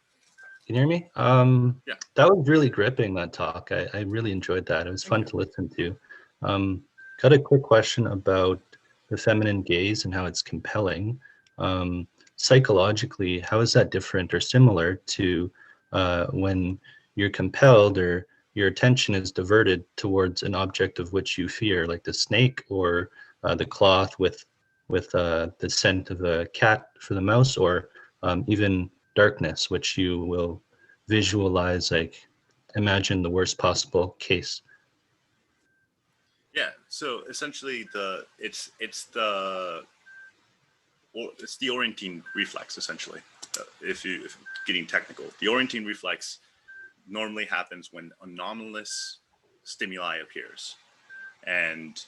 Can you hear me? Yeah. That was really gripping, that talk. I really enjoyed that. It was fun to listen to. Got a quick question about the feminine gaze and how it's compelling. Psychologically, how is that different or similar to when you're compelled or your attention is diverted towards an object of which you fear, like the snake or the cloth with the scent of a cat for the mouse, or even darkness, which you will visualize, like imagine the worst possible case. Yeah. So essentially, it's the orienting reflex. Essentially, if you're getting technical, the orienting reflex normally happens when anomalous stimuli appears, and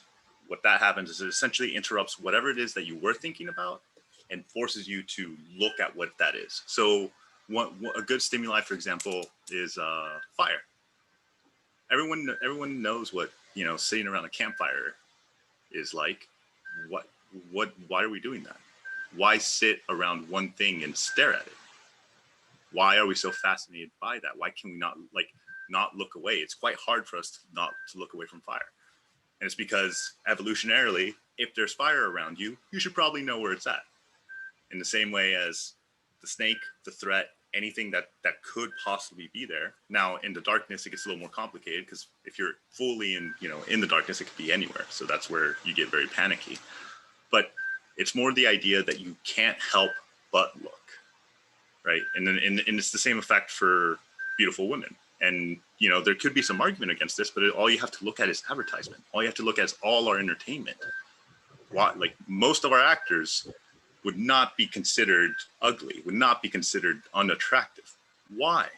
what that happens is it essentially interrupts whatever it is that you were thinking about and forces you to look at what that is. So a good stimuli, for example, is fire. Everyone knows what, sitting around a campfire is like. Why are we doing that? Why sit around one thing and stare at it? Why are we so fascinated by that? Why can we not look away? It's quite hard for us not to look away from fire. And it's because evolutionarily, if there's fire around you, you should probably know where it's at. In the same way as the snake, the threat, anything that could possibly be there. Now, in the darkness, it gets a little more complicated because if you're fully in the darkness, it could be anywhere. So that's where you get very panicky. But it's more the idea that you can't help but look, right? And then it's the same effect for beautiful women. And, there could be some argument against this, but all you have to look at is advertisement. All you have to look at is all our entertainment. Why? Like most of our actors would not be considered ugly, would not be considered unattractive. Why?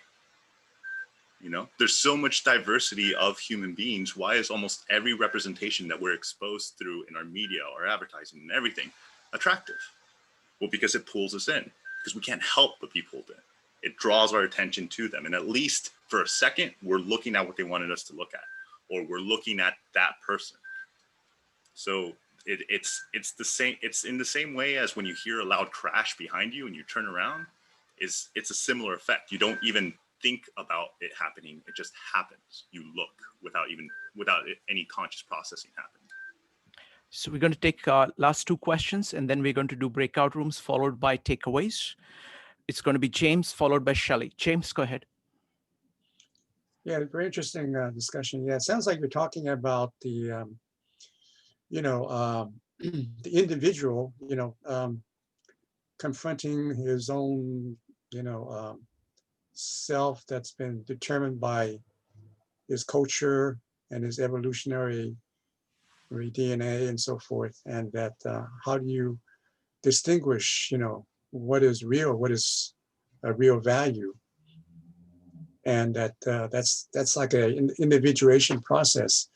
There's so much diversity of human beings. Why is almost every representation that we're exposed through in our media, our advertising and everything attractive? Well, because it pulls us in, because we can't help but be pulled in. It draws our attention to them. And at least for a second, we're looking at what they wanted us to look at, or we're looking at that person. So it's the same. It's in the same way as when you hear a loud crash behind you and you turn around. It's a similar effect. You don't even think about it happening. It just happens. You look without any conscious processing happening. So we're going to take last two questions, and then we're going to do breakout rooms followed by takeaways. It's going to be James followed by Shelley. James, go ahead. Yeah, very interesting discussion. Yeah, it sounds like you're talking about the, the individual, confronting his own, self that's been determined by his culture and his evolutionary DNA and so forth, and that how do you distinguish, what is real, what is a real value, and that's like a individuation process,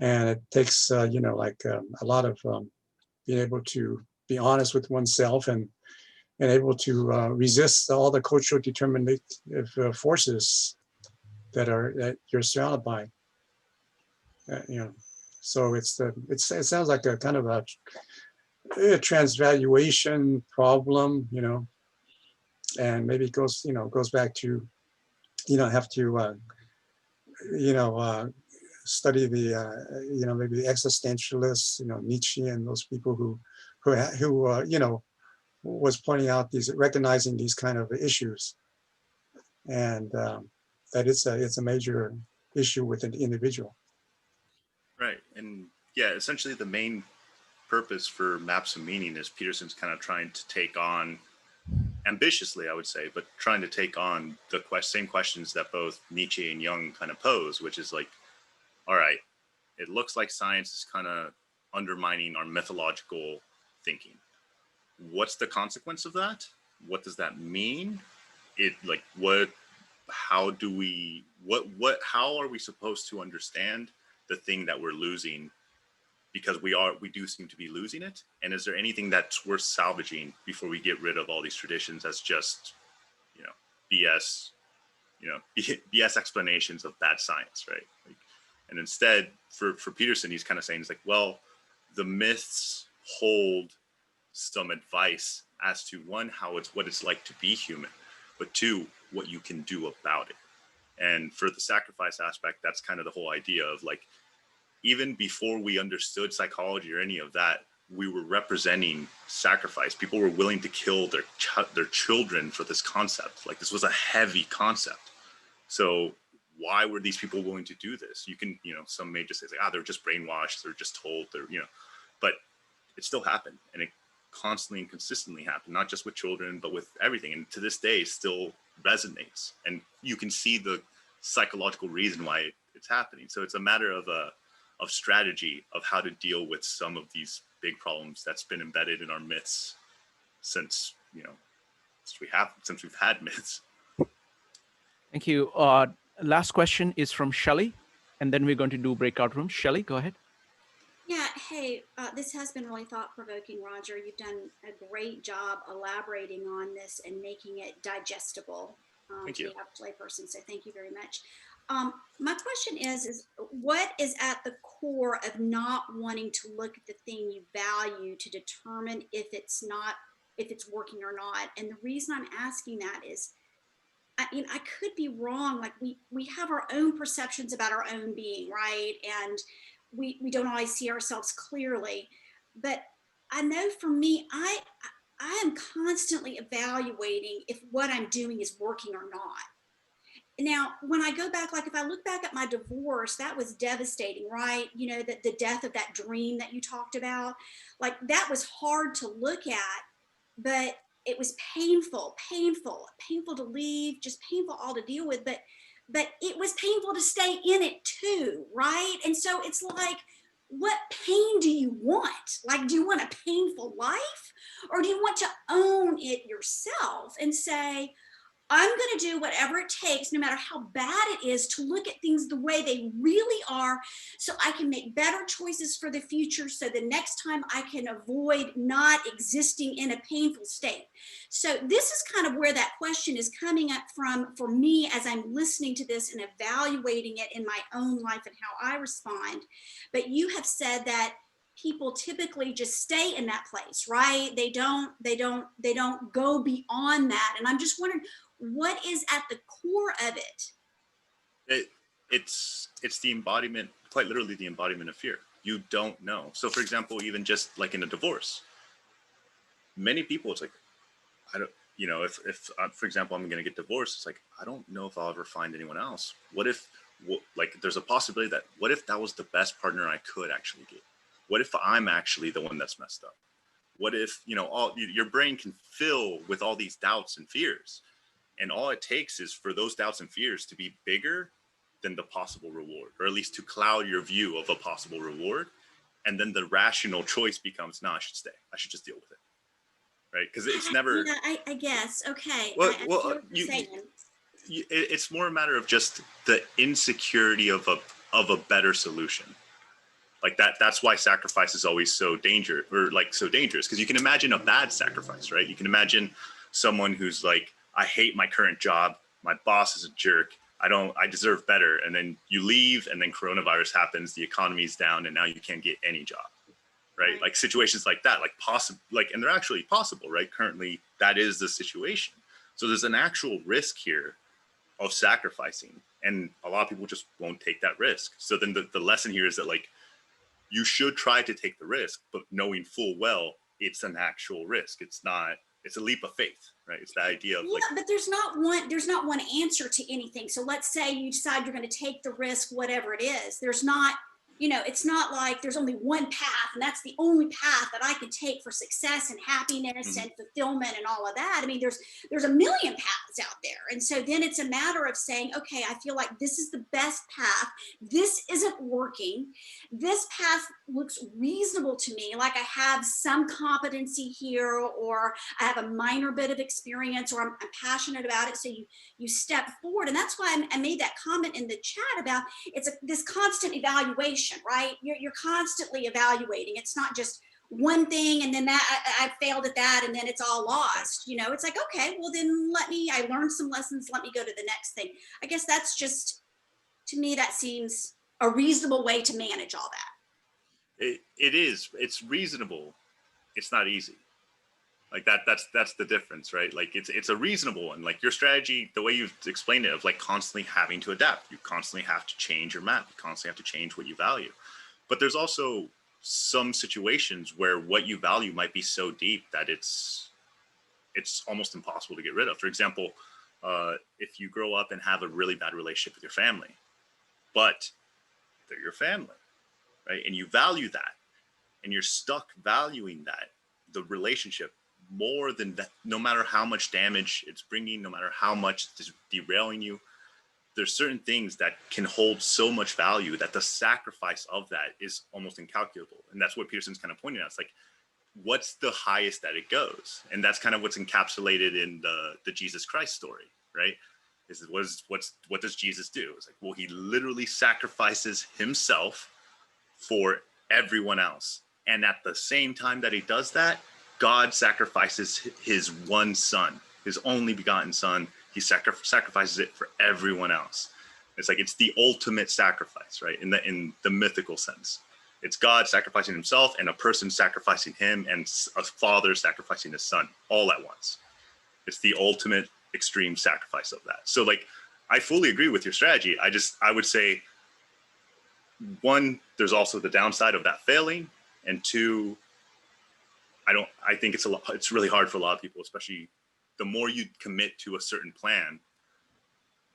and it takes like a lot of being able to be honest with oneself and able to resist all the cultural determinative forces that you're surrounded by. So it sounds like a kind of a transvaluation problem, and maybe it goes back to have to study the maybe the existentialists, Nietzsche and those people who was pointing out recognizing these kind of issues, and that it's a major issue with an individual. Right, and yeah, essentially the main purpose for maps of meaning is Peterson's kind of trying to take on, ambitiously I would say, but trying to take on the same questions that both Nietzsche and Jung kind of pose, which is like, all right, it looks like science is kind of undermining our mythological thinking. What's the consequence of that? What does that mean? How are we supposed to understand the thing that we're losing, because we do seem to be losing it? And is there anything that's worth salvaging before we get rid of all these traditions as just, BS, BS explanations of bad science, right? And instead, for Peterson, he's kind of saying, it's like, well, the myths hold some advice as to, one, what it's like to be human, but two, what you can do about it. And for the sacrifice aspect, that's kind of the whole idea of like, even before we understood psychology or any of that, we were representing sacrifice. People were willing to kill their children for this concept. Like, this was a heavy concept. So why were these people willing to do this? You can, some may just say like, they're just brainwashed. They're just told but it still happened. And it constantly and consistently happened, not just with children, but with everything. And to this day still resonates. And you can see the psychological reason why it's happening. So it's a matter of strategy of how to deal with some of these big problems that's been embedded in our myths since we've had myths. Thank you. Last question is from Shelley, and then we're going to do breakout rooms. Shelley, go ahead. Yeah, hey, this has been really thought-provoking, Roger. You've done a great job elaborating on this and making it digestible to the average layperson, so thank you very much. My question is what is at the core of not wanting to look at the thing you value to determine if it's working or not? And the reason I'm asking that is, I could be wrong. Like we have our own perceptions about our own being, right? And we don't always see ourselves clearly. But I know for me, I am constantly evaluating if what I'm doing is working or not. Now, when I go back, like if I look back at my divorce, that was devastating, right? The death of that dream that you talked about, like that was hard to look at, but it was painful to leave, just painful all to deal with, but it was painful to stay in it too, right? And so it's like, what pain do you want? Like, do you want a painful life, or do you want to own it yourself and say, I'm going to do whatever it takes, no matter how bad it is, to look at things the way they really are, so I can make better choices for the future, so the next time I can avoid not existing in a painful state. So this is kind of where that question is coming up from for me as I'm listening to this and evaluating it in my own life and how I respond. But you have said that people typically just stay in that place, right? They don't go beyond that. And I'm just wondering, what is at the core of it? It's the embodiment, quite literally the embodiment of fear. You don't know. So for example, even just like in a divorce, many people, it's like, I don't, if for example, I'm going to get divorced, it's like, I don't know if I'll ever find anyone else. What if, like, there's a possibility that, what if that was the best partner I could actually get? What if I'm actually the one that's messed up? What if, you know, your brain can fill with all these doubts and fears, and all it takes is for those doubts and fears to be bigger than the possible reward, or at least to cloud your view of a possible reward. And then the rational choice becomes, no, I should stay. I should just deal with it. Right? Because it's never. Yeah, I guess. Okay. Well, I well hear what you're saying. It's more a matter of just the insecurity of a better solution. Like that's why sacrifice is always so dangerous, because you can imagine a bad sacrifice, right? You can imagine someone who's like, I hate my current job, my boss is a jerk, I deserve better, and then you leave, and then coronavirus happens, the economy's down, and now you can't get any job, right? Like situations like that, and they're actually possible, right? Currently, that is the situation. So there's an actual risk here of sacrificing, and a lot of people just won't take that risk. So then the lesson here is that, like, you should try to take the risk, but knowing full well it's an actual risk. It's a leap of faith, right? It's the idea of but there's not one answer to anything. So let's say you decide you're going to take the risk, whatever it is. There's not, it's not like there's only one path and that's the only path that I can take for success and happiness and fulfillment and all of that. I mean, there's a million paths out there. And so then it's a matter of saying, okay, I feel like this is the best path. This isn't working. This path looks reasonable to me. Like I have some competency here, or I have a minor bit of experience, or I'm passionate about it. So you step forward. And that's why I made that comment in the chat about this constant evaluation, right? You're constantly evaluating. It's not just one thing and then that I failed at that and then it's all lost. It's like, okay, well then I learned some lessons. Let me go to the next thing. I guess that's just, to me, that seems a reasonable way to manage all that. It is. It's reasonable. It's not easy. Like that's the difference, right? Like it's a reasonable one. Like your strategy, the way you've explained it, of like constantly having to adapt. You constantly have to change your map. You constantly have to change what you value. But there's also some situations where what you value might be so deep that it's almost impossible to get rid of. For example, if you grow up and have a really bad relationship with your family, but they're your family, right? And you value that, and you're stuck valuing the relationship more than that, no matter how much damage it's bringing, no matter how much it's derailing you. There's certain things that can hold so much value that the sacrifice of that is almost incalculable. And that's what Peterson's kind of pointing out. It's like, what's the highest that it goes? And that's kind of what's encapsulated in the Jesus Christ story, right? What does Jesus do? It's like, well, he literally sacrifices himself for everyone else. And at the same time that he does that, God sacrifices his one son, his only begotten son. He sacrifices it for everyone else. It's like, it's the ultimate sacrifice, right? In the mythical sense. It's God sacrificing himself and a person sacrificing him and a father sacrificing his son all at once. It's the ultimate extreme sacrifice of that. So like, I fully agree with your strategy. I would say, one, there's also the downside of that failing. And two, I think it's really hard for a lot of people, especially the more you commit to a certain plan,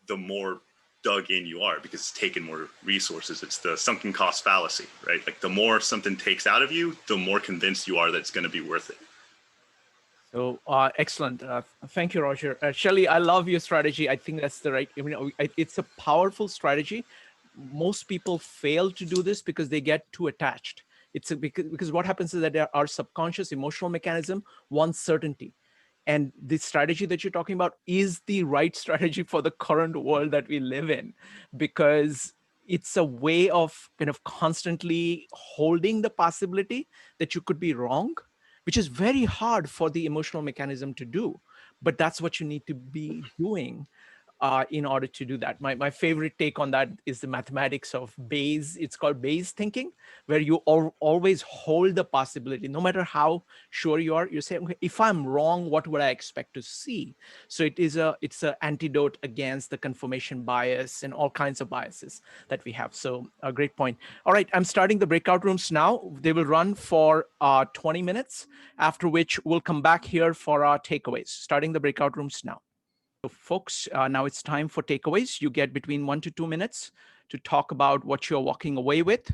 the more dug in you are, because it's taken more resources. It's the sunken cost fallacy, right? Like the more something takes out of you, the more convinced you are that it's going to be worth it. So excellent. Thank you, Roger. Shelley, I love your strategy. I think that's the right, it's a powerful strategy. Most people fail to do this because they get too attached. Because what happens is that our subconscious emotional mechanism wants certainty. And the strategy that you're talking about is the right strategy for the current world that we live in, because it's a way of kind of constantly holding the possibility that you could be wrong, which is very hard for the emotional mechanism to do. But that's what you need to be doing in order to do that. My favorite take on that is the mathematics of Bayes. It's called Bayes thinking, where you always hold the possibility, no matter how sure you are. You say, okay, if I'm wrong, what would I expect to see? So it's an antidote against the confirmation bias and all kinds of biases that we have. So a great point. All right, I'm starting the breakout rooms now. They will run for 20 minutes, after which we'll come back here for our takeaways. Starting the breakout rooms now. So folks, now it's time for takeaways. You get between 1 to 2 minutes to talk about what you're walking away with.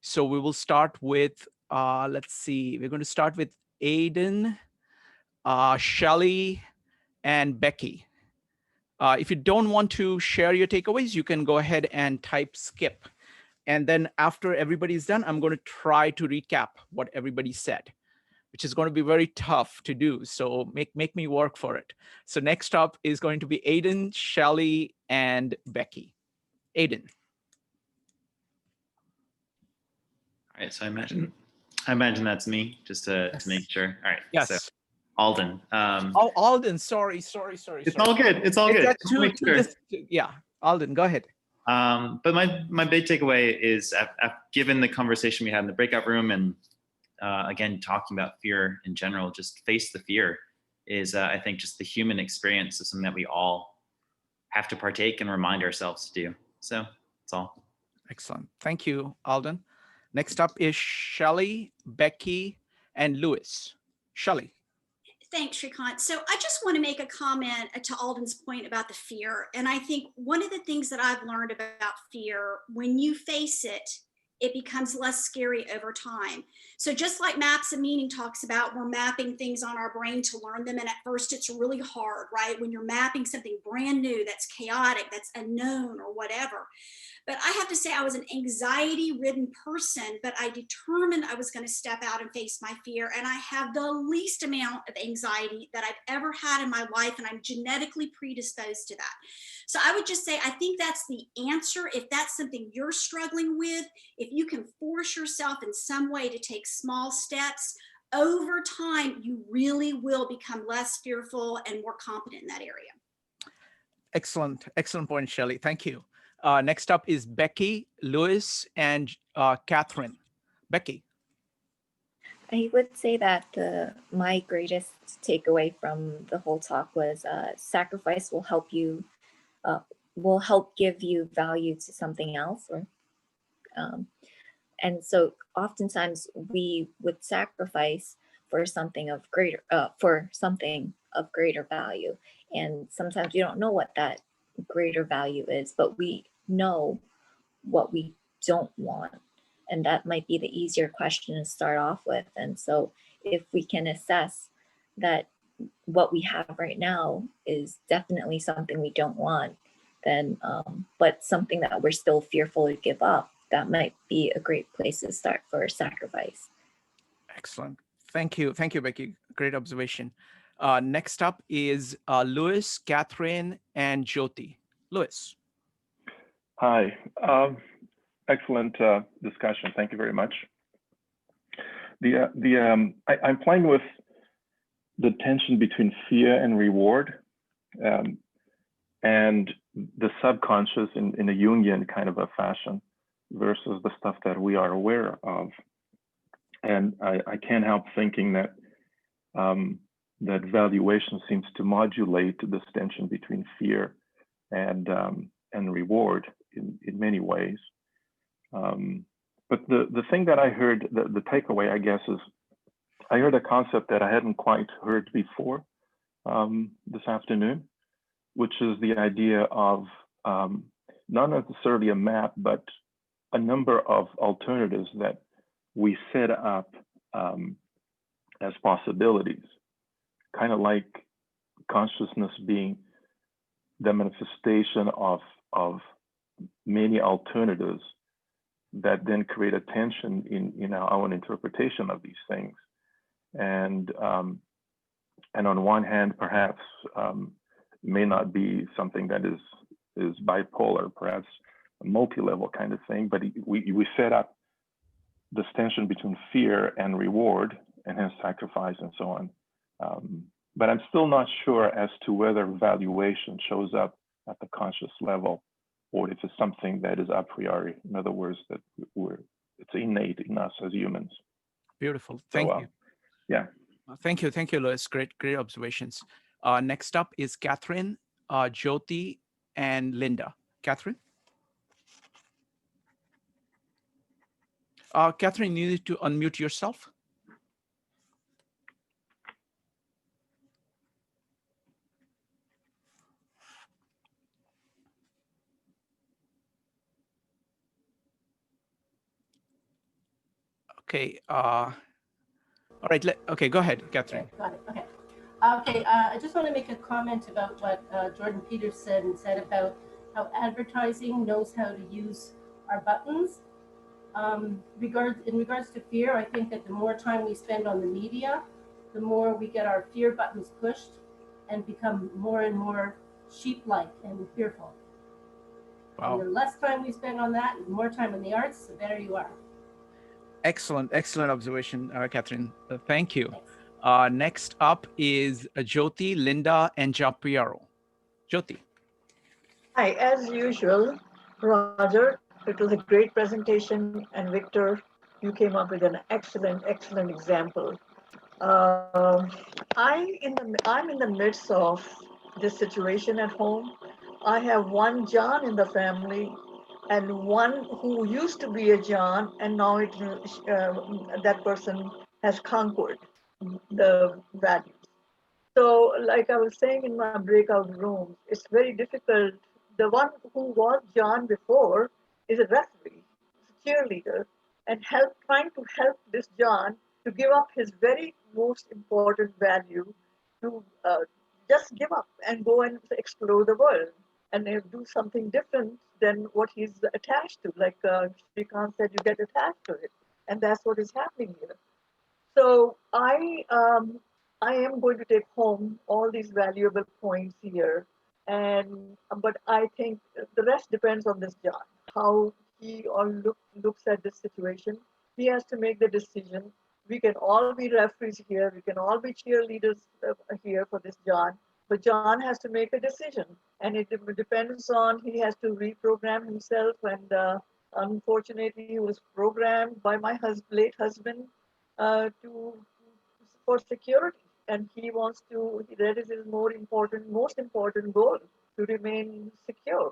So we will start with Let's see. We're going to start with Aiden, Shelly, and Becky. If you don't want to share your takeaways, you can go ahead and type skip. And then after everybody's done, I'm going to try to recap what everybody said, which is going to be very tough to do. So make me work for it. So next up is going to be Aiden, Shelly, and Becky. Aiden. All right, so I imagine that's me, just to make sure. All right. Yes. So Alden. Oh, Alden. Sorry. It's all good. It's all good. Yeah, Alden, go ahead. But my big takeaway is, given the conversation we had in the breakout room, and again talking about fear in general, just face the fear is, I think, just the human experience is something that we all have to partake and remind ourselves to do. So that's all. Excellent. Thank you, Alden. Next up is Shelly, Becky, and Lewis. Shelly. Thanks, Shrikant. So I just want to make a comment to Alden's point about the fear. And I think one of the things that I've learned about fear, when you face it, it becomes less scary over time. So just like Maps of Meaning talks about, we're mapping things on our brain to learn them. And at first it's really hard, right? When you're mapping something brand new, that's chaotic, that's unknown or whatever. But I have to say I was an anxiety-ridden person, but I determined I was going to step out and face my fear. And I have the least amount of anxiety that I've ever had in my life, and I'm genetically predisposed to that. So I would just say, I think that's the answer. If that's something you're struggling with, if you can force yourself in some way to take small steps, over time, you really will become less fearful and more competent in that area. Excellent point, Shelly. Thank you. Next up is Becky, Lewis, and Catherine. Becky. I would say that my greatest takeaway from the whole talk was sacrifice will help give you value to something else, and so oftentimes we would sacrifice for something of greater value, and sometimes we don't know what that greater value is, but we know what we don't want, and that might be the easier question to start off with. And so if we can assess that what we have right now is definitely something we don't want, then but something that we're still fearful to give up, that might be a great place to start for sacrifice. Excellent. Thank you, Becky. Great observation. Next up is Lewis, Catherine, and Jyoti. Lewis. Hi. Excellent discussion. Thank you very much. I'm playing with the tension between fear and reward, and the subconscious in a Jungian kind of a fashion versus the stuff that we are aware of. And I can't help thinking that that valuation seems to modulate this tension between fear and reward in many ways. But the thing that I heard, the takeaway, I guess, is I heard a concept that I hadn't quite heard before this afternoon, which is the idea of not necessarily a map, but a number of alternatives that we set up as possibilities, kind of like consciousness being the manifestation of many alternatives that then create a tension in our own interpretation of these things. And on one hand, perhaps may not be something that is bipolar, perhaps a multi-level kind of thing, but we set up this tension between fear and reward, and hence sacrifice and so on. But I'm still not sure as to whether valuation shows up at the conscious level, or if it's something that is a priori. In other words, that it's innate in us as humans. Beautiful. Thank you. Yeah. Thank you, Louis. Great observations. Next up is Catherine, Jyoti, and Linda. Catherine? Catherine, you need to unmute yourself. Okay. All right. Okay, go ahead, Catherine. Got it. Okay. Okay. I just want to make a comment about what Jordan Peterson said about how advertising knows how to use our buttons. In regards to fear, I think that the more time we spend on the media, the more we get our fear buttons pushed and become more and more sheep-like and fearful. Wow. And the less time we spend on that, and more time on the arts, the better you are. Excellent observation, Catherine. Thank you. Next up is Jyoti, Linda, and Giampiero. Jyoti. Hi, as usual, Roger, it was a great presentation, and Victor, you came up with an excellent example. I'm in the midst of this situation at home. I have one John in the family, and one who used to be a John, and now that person has conquered the values. So, like I was saying in my breakout rooms, it's very difficult. The one who was John before is a referee, a cheerleader, and trying to help this John to give up his very most important value to just give up and go and explore the world and do something different than what he's attached to. Like Shrikant said, you get attached to it. And that's what is happening here. So I am going to take home all these valuable points here, but I think the rest depends on this John, how he looks at this situation. He has to make the decision. We can all be referees here. We can all be cheerleaders here for this John. But John has to make a decision, and it depends on he has to reprogram himself. And unfortunately, he was programmed by my late husband for security, and he wants to. That is his most important goal, to remain secure.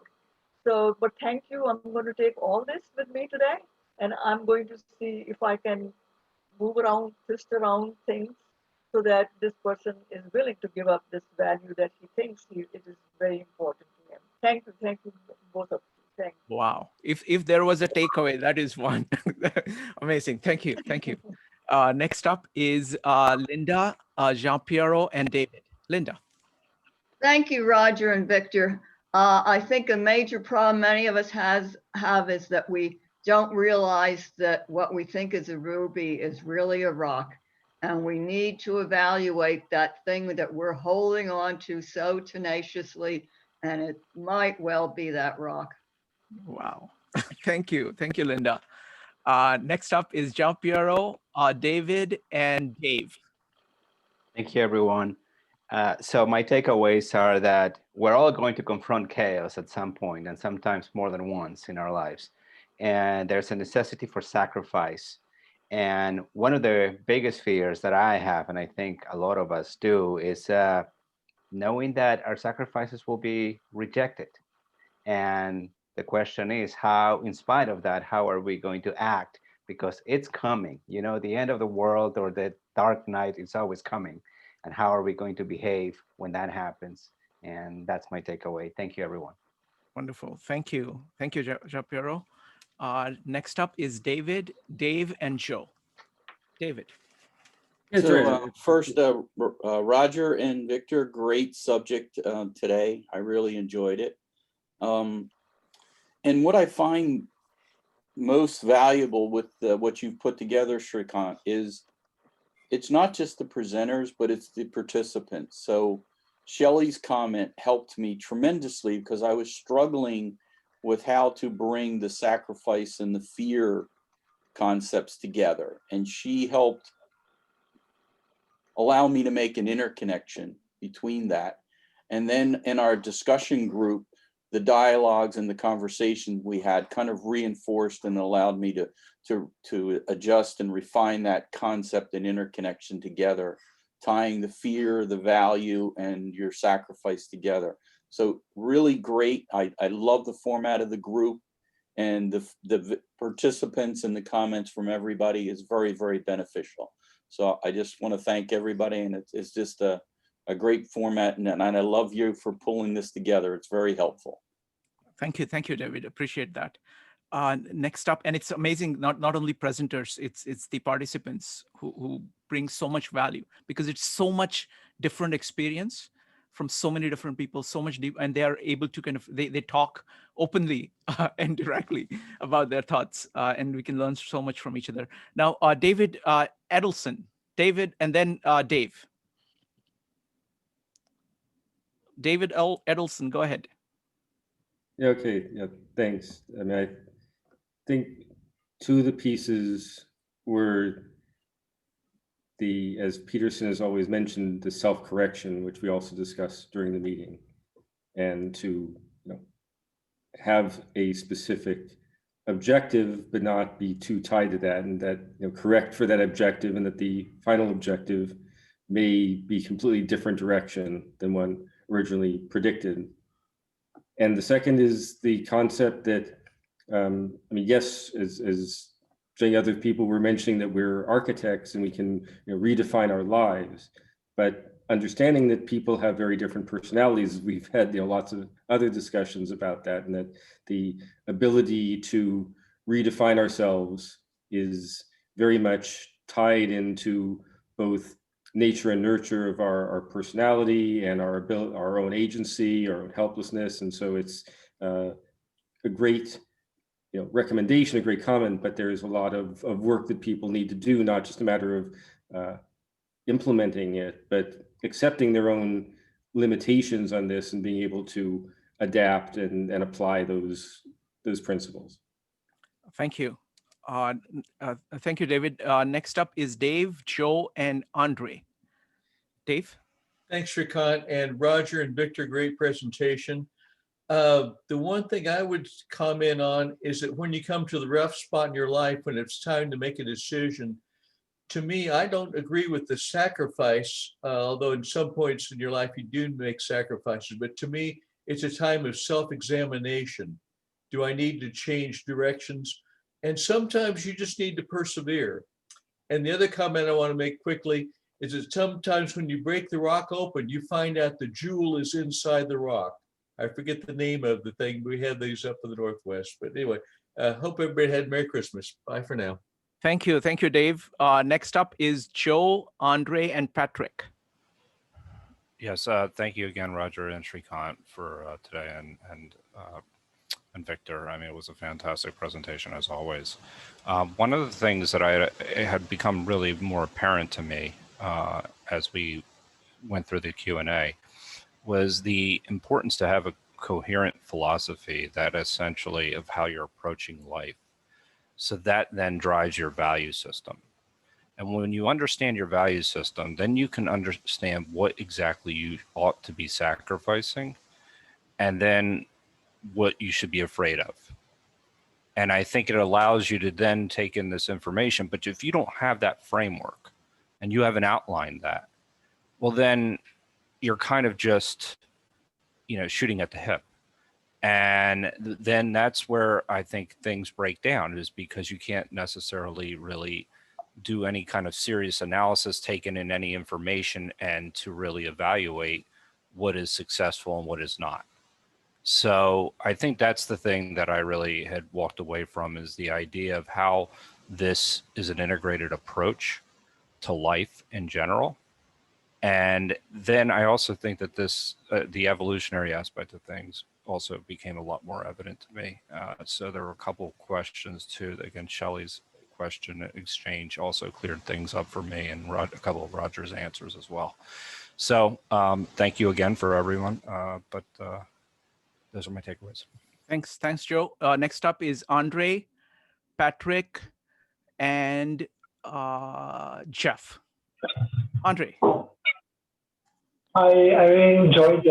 So, but thank you. I'm going to take all this with me today, and I'm going to see if I can move around, twist around things, so that this person is willing to give up this value that he thinks it is very important to him. Thank you, both of you. Thank you. Wow. If there was a takeaway, that is one. Amazing. Thank you. Next up is Linda, Giampiero, and David. Linda. Thank you, Roger and Victor. I think a major problem many of us have is that we don't realize that what we think is a ruby is really a rock. And we need to evaluate that thing that we're holding on to so tenaciously, and it might well be that rock. Wow. Thank you, Linda. Next up is Giampiero, David, and Dave. Thank you, everyone. So my takeaways are that we're all going to confront chaos at some point, and sometimes more than once in our lives. And there's a necessity for sacrifice. And one of the biggest fears that I have, and I think a lot of us do, is knowing that our sacrifices will be rejected. And the question is how, in spite of that, how are we going to act? Because it's coming. You know, the end of the world or the dark night is always coming. And how are we going to behave when that happens? And that's my takeaway. Thank you, everyone. Wonderful. Thank you, Giampiero. Next up is Dave, and Joe. David. So first, Roger and Victor, great subject today. I really enjoyed it. And what I find most valuable with what you've put together, Shrikant, is it's not just the presenters, but it's the participants. So Shelley's comment helped me tremendously because I was struggling with how to bring the sacrifice and the fear concepts together. And she helped allow me to make an interconnection between that. And then in our discussion group, the dialogues and the conversation we had kind of reinforced and allowed me to adjust and refine that concept and interconnection together, tying the fear, the value, and your sacrifice together. So really great. I love the format of the group, and the participants and the comments from everybody is very, very beneficial. So I just want to thank everybody, and it's just a great format, and I love you for pulling this together. It's very helpful. Thank you, David. Appreciate that. next up, and it's amazing, not only presenters, it's the participants who bring so much value, because it's so much different experience from so many different people, so much deep, and they are able to kind of, they talk openly and directly about their thoughts, and we can learn so much from each other. Now, David Edelson, David, and then Dave. David Edelson, go ahead. Yeah, okay, yeah, thanks. I mean, I think two of the pieces were as Peterson has always mentioned, the self-correction, which we also discussed during the meeting, and to have a specific objective, but not be too tied to that, and that correct for that objective, and that the final objective may be completely different direction than one originally predicted. And the second is the concept that, I mean, yes, as many other people were mentioning, that we're architects and we can redefine our lives, but understanding that people have very different personalities. We've had lots of other discussions about that, and that the ability to redefine ourselves is very much tied into both nature and nurture of our personality and our own agency, our own helplessness. And so it's a great recommendation, a great comment, but there is a lot of work that people need to do, not just a matter of implementing it, but accepting their own limitations on this and being able to adapt and apply those principles. Thank you. Thank you, David. Next up is Dave, Joe, and Andre. Dave? Thanks, Shrikant, and Roger and Victor, great presentation. The one thing I would comment on is that when you come to the rough spot in your life, when it's time to make a decision, to me, I don't agree with the sacrifice, although in some points in your life you do make sacrifices, but to me, it's a time of self-examination. Do I need to change directions? And sometimes you just need to persevere. And the other comment I want to make quickly is that sometimes when you break the rock open, you find out the jewel is inside the rock. I forget the name of the thing. We have these up in the Northwest. But anyway, hope everybody had Merry Christmas. Bye for now. Thank you. Thank you, Dave. Next up is Joe, Andre, and Patrick. Yes, thank you again, Roger and Shrikant, for today, and Victor. I mean, it was a fantastic presentation as always. One of the things that it had become really more apparent to me as we went through the Q&A was the importance to have a coherent philosophy that essentially of how you're approaching life. So that then drives your value system. And when you understand your value system, then you can understand what exactly you ought to be sacrificing, and then what you should be afraid of. And I think it allows you to then take in this information. But if you don't have that framework and you haven't outlined that, well, then you're kind of just, shooting at the hip. And then that's where I think things break down, is because you can't necessarily really do any kind of serious analysis, taking in any information, and to really evaluate what is successful and what is not. So I think that's the thing that I really had walked away from, is the idea of how this is an integrated approach to life in general. And then I also think that this, the evolutionary aspect of things also became a lot more evident to me. So there were a couple of questions too. Again, Shelley's question exchange also cleared things up for me, and a couple of Roger's answers as well. So thank you again for everyone. But those are my takeaways. Thanks, Joe. Next up is Andre, Patrick, and Jeff. Andre. I really enjoyed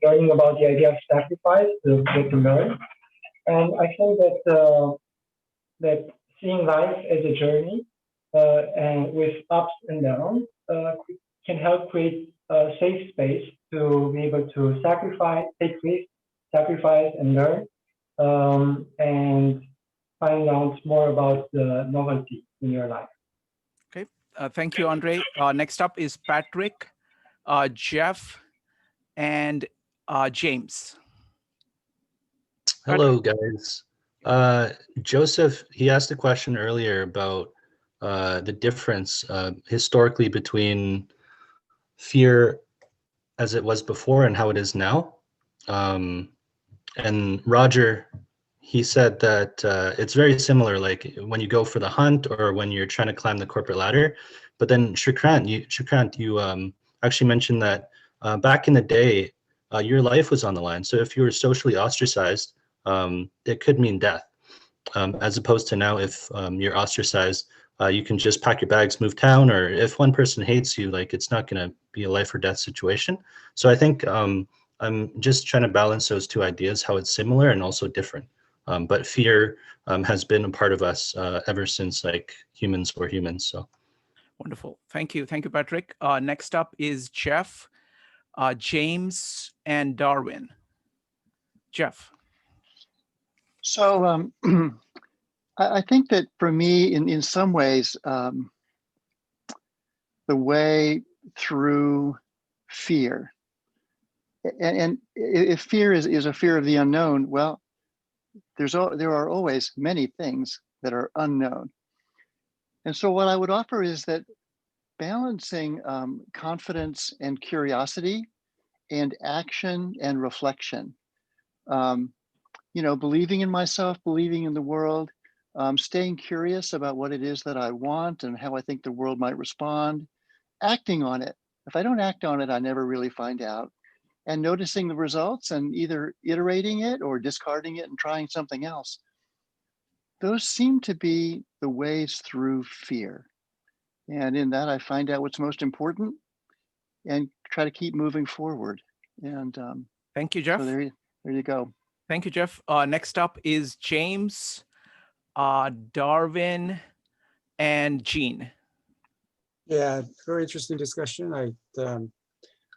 learning about the idea of sacrifice, the get to learn. And I think that seeing life as a journey and with ups and downs can help create a safe space to be able to sacrifice, take risks, sacrifice and learn, and find out more about the novelty in your life. Okay, thank you, Andre. Next up is Patrick, Jeff, and James. Hello, guys. Joseph, he asked a question earlier about the difference historically between fear as it was before and how it is now. And Roger, he said that it's very similar, like when you go for the hunt or when you're trying to climb the corporate ladder. But then Shukrant, you actually mentioned that back in the day, your life was on the line. So if you were socially ostracized, it could mean death. As opposed to now, if you're ostracized, you can just pack your bags, move town, or if one person hates you, like it's not going to be a life or death situation. So I think I'm just trying to balance those two ideas, how it's similar and also different. But fear has been a part of us ever since like humans were humans. So wonderful. Thank you, Patrick. Next up is Jeff, James, and Darwin. Jeff. So I think that for me, in some ways, the way through fear, and if fear is a fear of the unknown, well, there are always many things that are unknown. And so what I would offer is that balancing confidence and curiosity and action and reflection, believing in myself, believing in the world, staying curious about what it is that I want and how I think the world might respond, acting on it. If I don't act on it, I never really find out. And noticing the results and either iterating it or discarding it and trying something else. Those seem to be the ways through fear. And in that, I find out what's most important and try to keep moving forward. And thank you, Jeff. So there you go. Thank you, Jeff. Next up is James, Darwin, and Gene. Yeah, very interesting discussion. I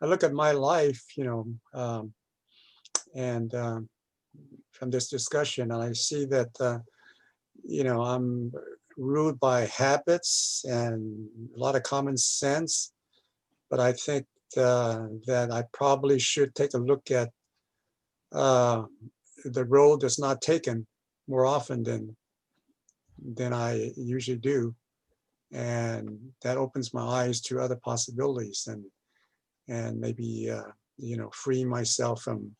look at my life, and from this discussion, and I see that, I'm ruled by habits and a lot of common sense, but I think that I probably should take a look at the road that's not taken more often than I usually do. And that opens my eyes to other possibilities and maybe, free myself from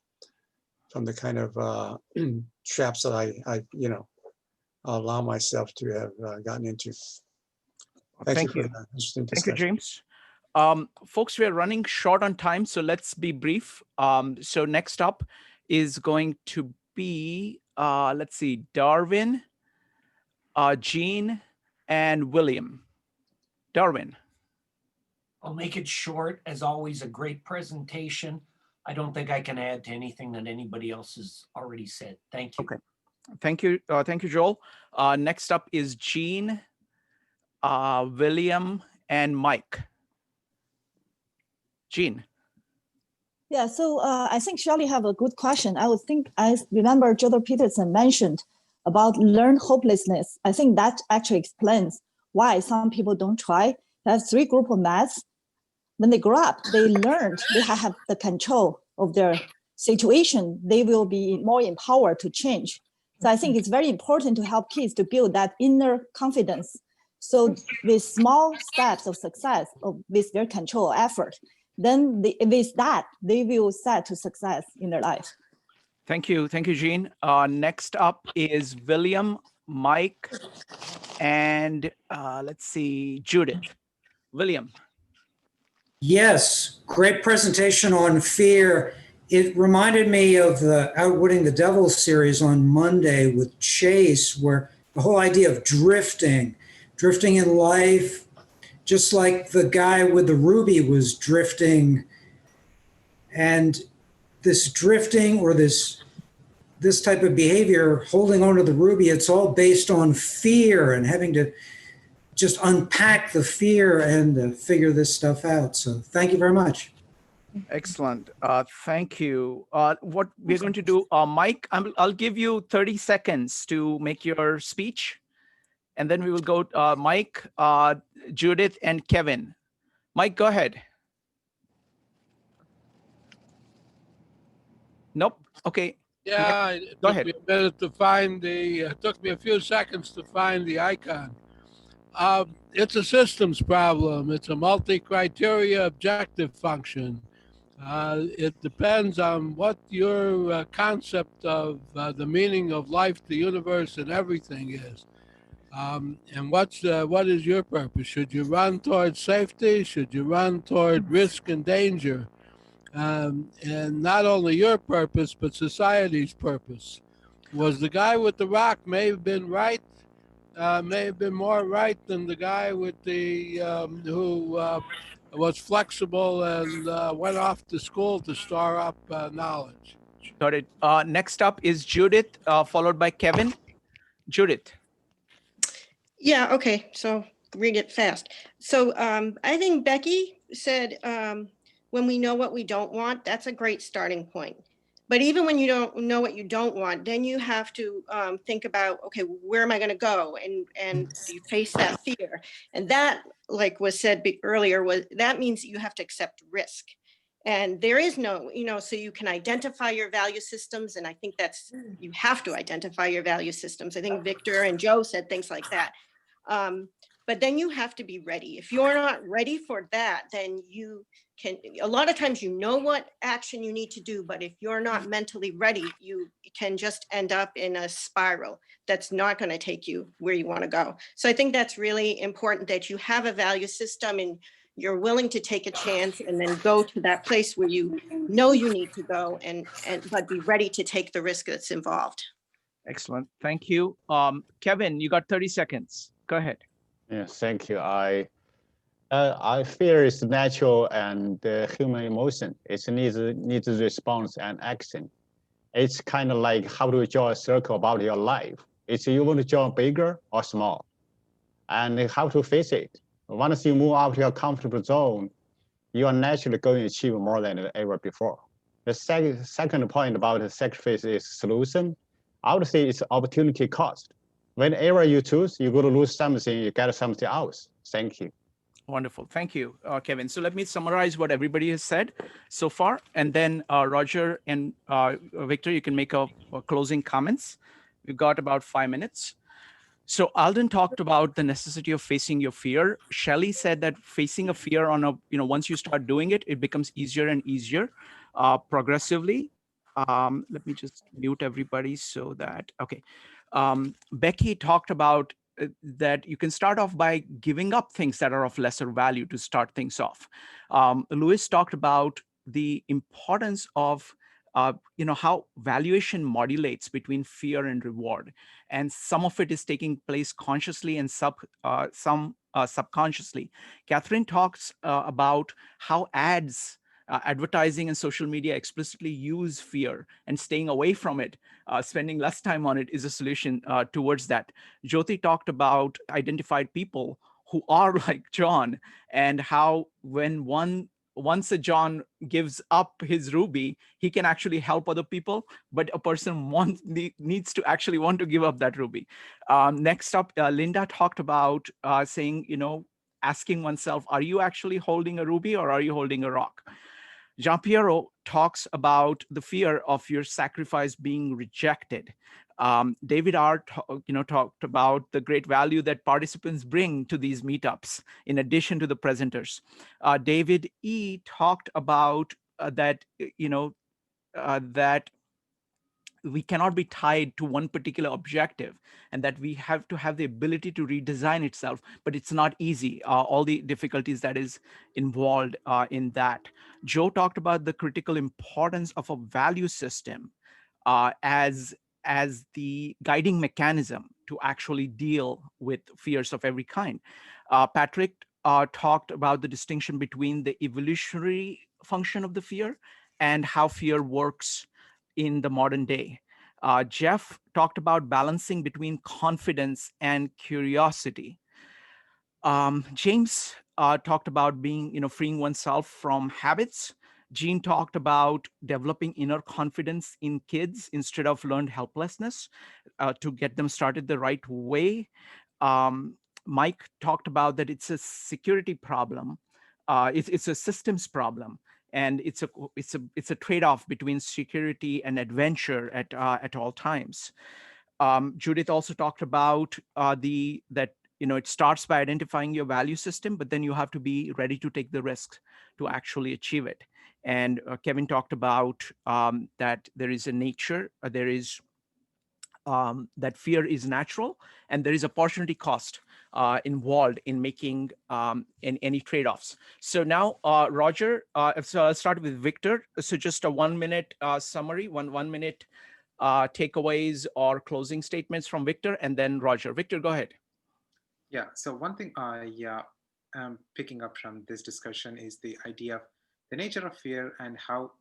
the kind of traps that I allow myself to have gotten into. Thank you for that interesting discussion. Thank you, James. Folks, we are running short on time, so let's be brief. So next up is going to be, let's see, Darwin, Gene, and William. Darwin. I'll make it short. As always, a great presentation. I don't think I can add to anything that anybody else has already said. Thank you. Okay. Thank you, Joel. Next up is Gene, William, and Mike. Gene. Yeah, so I think Shirley have a good question. I remember Jordan Peterson mentioned about learned hopelessness. I think that actually explains why some people don't try. There's 3 groups of maths. When they grow up, they learned they have the control of their situation. They will be more empowered to change. So I think it's very important to help kids to build that inner confidence. So with small steps of success, with their control effort, then with that, they will set to success in their life. Thank you, Gene. Next up is William, Mike, and let's see, Judith. William. Yes, great presentation on fear. It reminded me of the Outwitting the Devil series on Monday with Chase, where the whole idea of drifting in life, just like the guy with the ruby was drifting. And this drifting or this type of behavior, holding on to the ruby, it's all based on fear and having to just unpack the fear and figure this stuff out. So thank you very much. Excellent. Thank you. What we're going to do, Mike, I'll give you 30 seconds to make your speech. And then we will go Mike, Judith, and Kevin. Mike, go ahead. Nope. Okay. Yeah, it Go took ahead. me a minute to find it took me a few seconds to find the icon. It's a systems problem. It's a multi-criteria objective function. It depends on what your concept of the meaning of life, the universe, and everything is. And what is your purpose? Should you run toward safety? Should you run toward risk and danger? And not only your purpose, but society's purpose. Was the guy with the rock may have been right, may have been more right than the guy with the who was flexible and went off to school to store up knowledge. Got it. Next up is Judith, followed by Kevin. Judith. Yeah, okay, so read it fast. So I think Becky said, when we know what we don't want, that's a great starting point. But even when you don't know what you don't want, then you have to think about, okay, where am I going to go? And you face that fear. And that, like was said earlier, that means you have to accept risk. And there is no, so you can identify your value systems. And I think you have to identify your value systems. I think Victor and Joe said things like that. But then you have to be ready. If you're not ready for that, then a lot of times you know what action you need to do, but if you're not mentally ready, you can just end up in a spiral that's not going to take you where you want to go. So I think that's really important, that you have a value system and you're willing to take a chance and then go to that place where you know you need to go but be ready to take the risk that's involved. Excellent. Thank you. Kevin, you got 30 seconds. Go ahead. Yes, thank you. I fear is natural and human emotion. It needs response and action. It's kind of like how to draw a circle about your life. It's you want to draw bigger or small, and how to face it. Once you move out of your comfortable zone, you are naturally going to achieve more than ever before. The second point about the sacrifice is solution. I would say it's opportunity cost. Whenever you choose, you're going to lose something, you get something else. Thank you. Wonderful. Thank you, Kevin. So let me summarize what everybody has said so far. And then Roger and Victor, you can make a closing comments. We've got about 5 minutes. So Alden talked about the necessity of facing your fear. Shelley said that facing a fear once you start doing it, it becomes easier and easier progressively. Let me just mute everybody so that, okay. Becky talked about that you can start off by giving up things that are of lesser value to start things off. Lewis talked about the importance of how valuation modulates between fear and reward, and some of it is taking place consciously and some subconsciously. Catherine talks about how advertising and social media explicitly use fear, and staying away from it, spending less time on it is a solution towards that. Jyoti talked about identified people who are like John, and how once a John gives up his ruby, he can actually help other people, but a person needs to actually want to give up that ruby. Next up, Linda talked about saying, asking oneself, are you actually holding a ruby or are you holding a rock? Jean-Pierre talks about the fear of your sacrifice being rejected. David R. talked about the great value that participants bring to these meetups, in addition to the presenters. David E. talked about that we cannot be tied to one particular objective, and that we have to have the ability to redesign itself, but it's not easy, all the difficulties that is involved in that. Joe talked about the critical importance of a value system as the guiding mechanism to actually deal with fears of every kind. Patrick talked about the distinction between the evolutionary function of the fear and how fear works in the modern day. Jeff talked about balancing between confidence and curiosity. James talked about freeing oneself from habits. Jean talked about developing inner confidence in kids instead of learned helplessness to get them started the right way. Mike talked about that it's a security problem. It's a systems problem. and it's a trade-off between security and adventure at all times. Judith also talked about it starts by identifying your value system, but then you have to be ready to take the risk to actually achieve it. And Kevin talked about that there is a nature, that fear is natural, and there is opportunity cost involved in making in any trade-offs. So now, Roger, so I'll start with Victor. So just a 1 minute summary, one minute takeaways or closing statements from Victor, and then Roger. Victor, go ahead. Yeah, so one thing I am picking up from this discussion is the idea of the nature of fear and how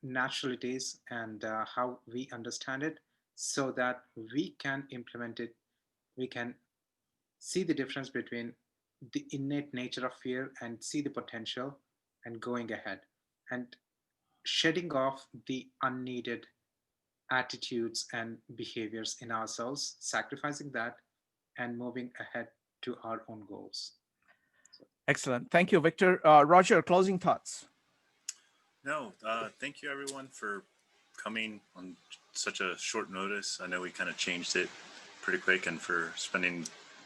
natural it is, and how we understand it, so that we can implement it. We can see the difference between the innate nature of fear and see the potential and going ahead and shedding off the unneeded attitudes and behaviors in ourselves, sacrificing that and moving ahead to our own goals. Excellent. Thank you, Victor. Roger, closing thoughts. No, thank you everyone for coming on such a short notice. I know we kind of changed it pretty quick, and for spending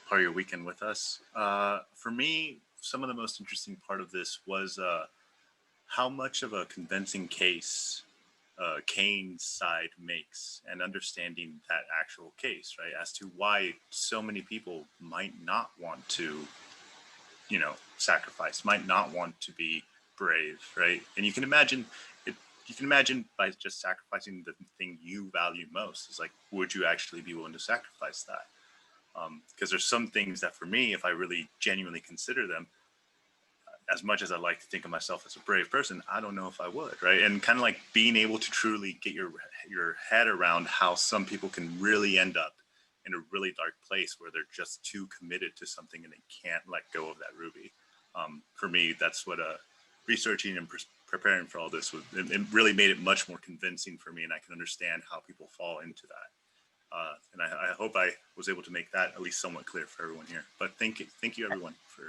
part of your weekend with us. For me, some of the most interesting part of this was how much of a convincing case Kane's side makes, and understanding that actual case, right, as to why so many people might not want to, sacrifice, might not want to be brave, right? And you can imagine by just sacrificing the thing you value most, is like, would you actually be willing to sacrifice that? Because there's some things that for me, if I really genuinely consider them, as much as I like to think of myself as a brave person, I don't know if I would, right? And kind of like being able to truly get your head around how some people can really end up in a really dark place where they're just too committed to something and they can't let go of that ruby. For me, that's what researching and preparing for all this, it really made it much more convincing for me, and I can understand how people fall into that. And I hope I was able to make that at least somewhat clear for everyone here. But thank you everyone for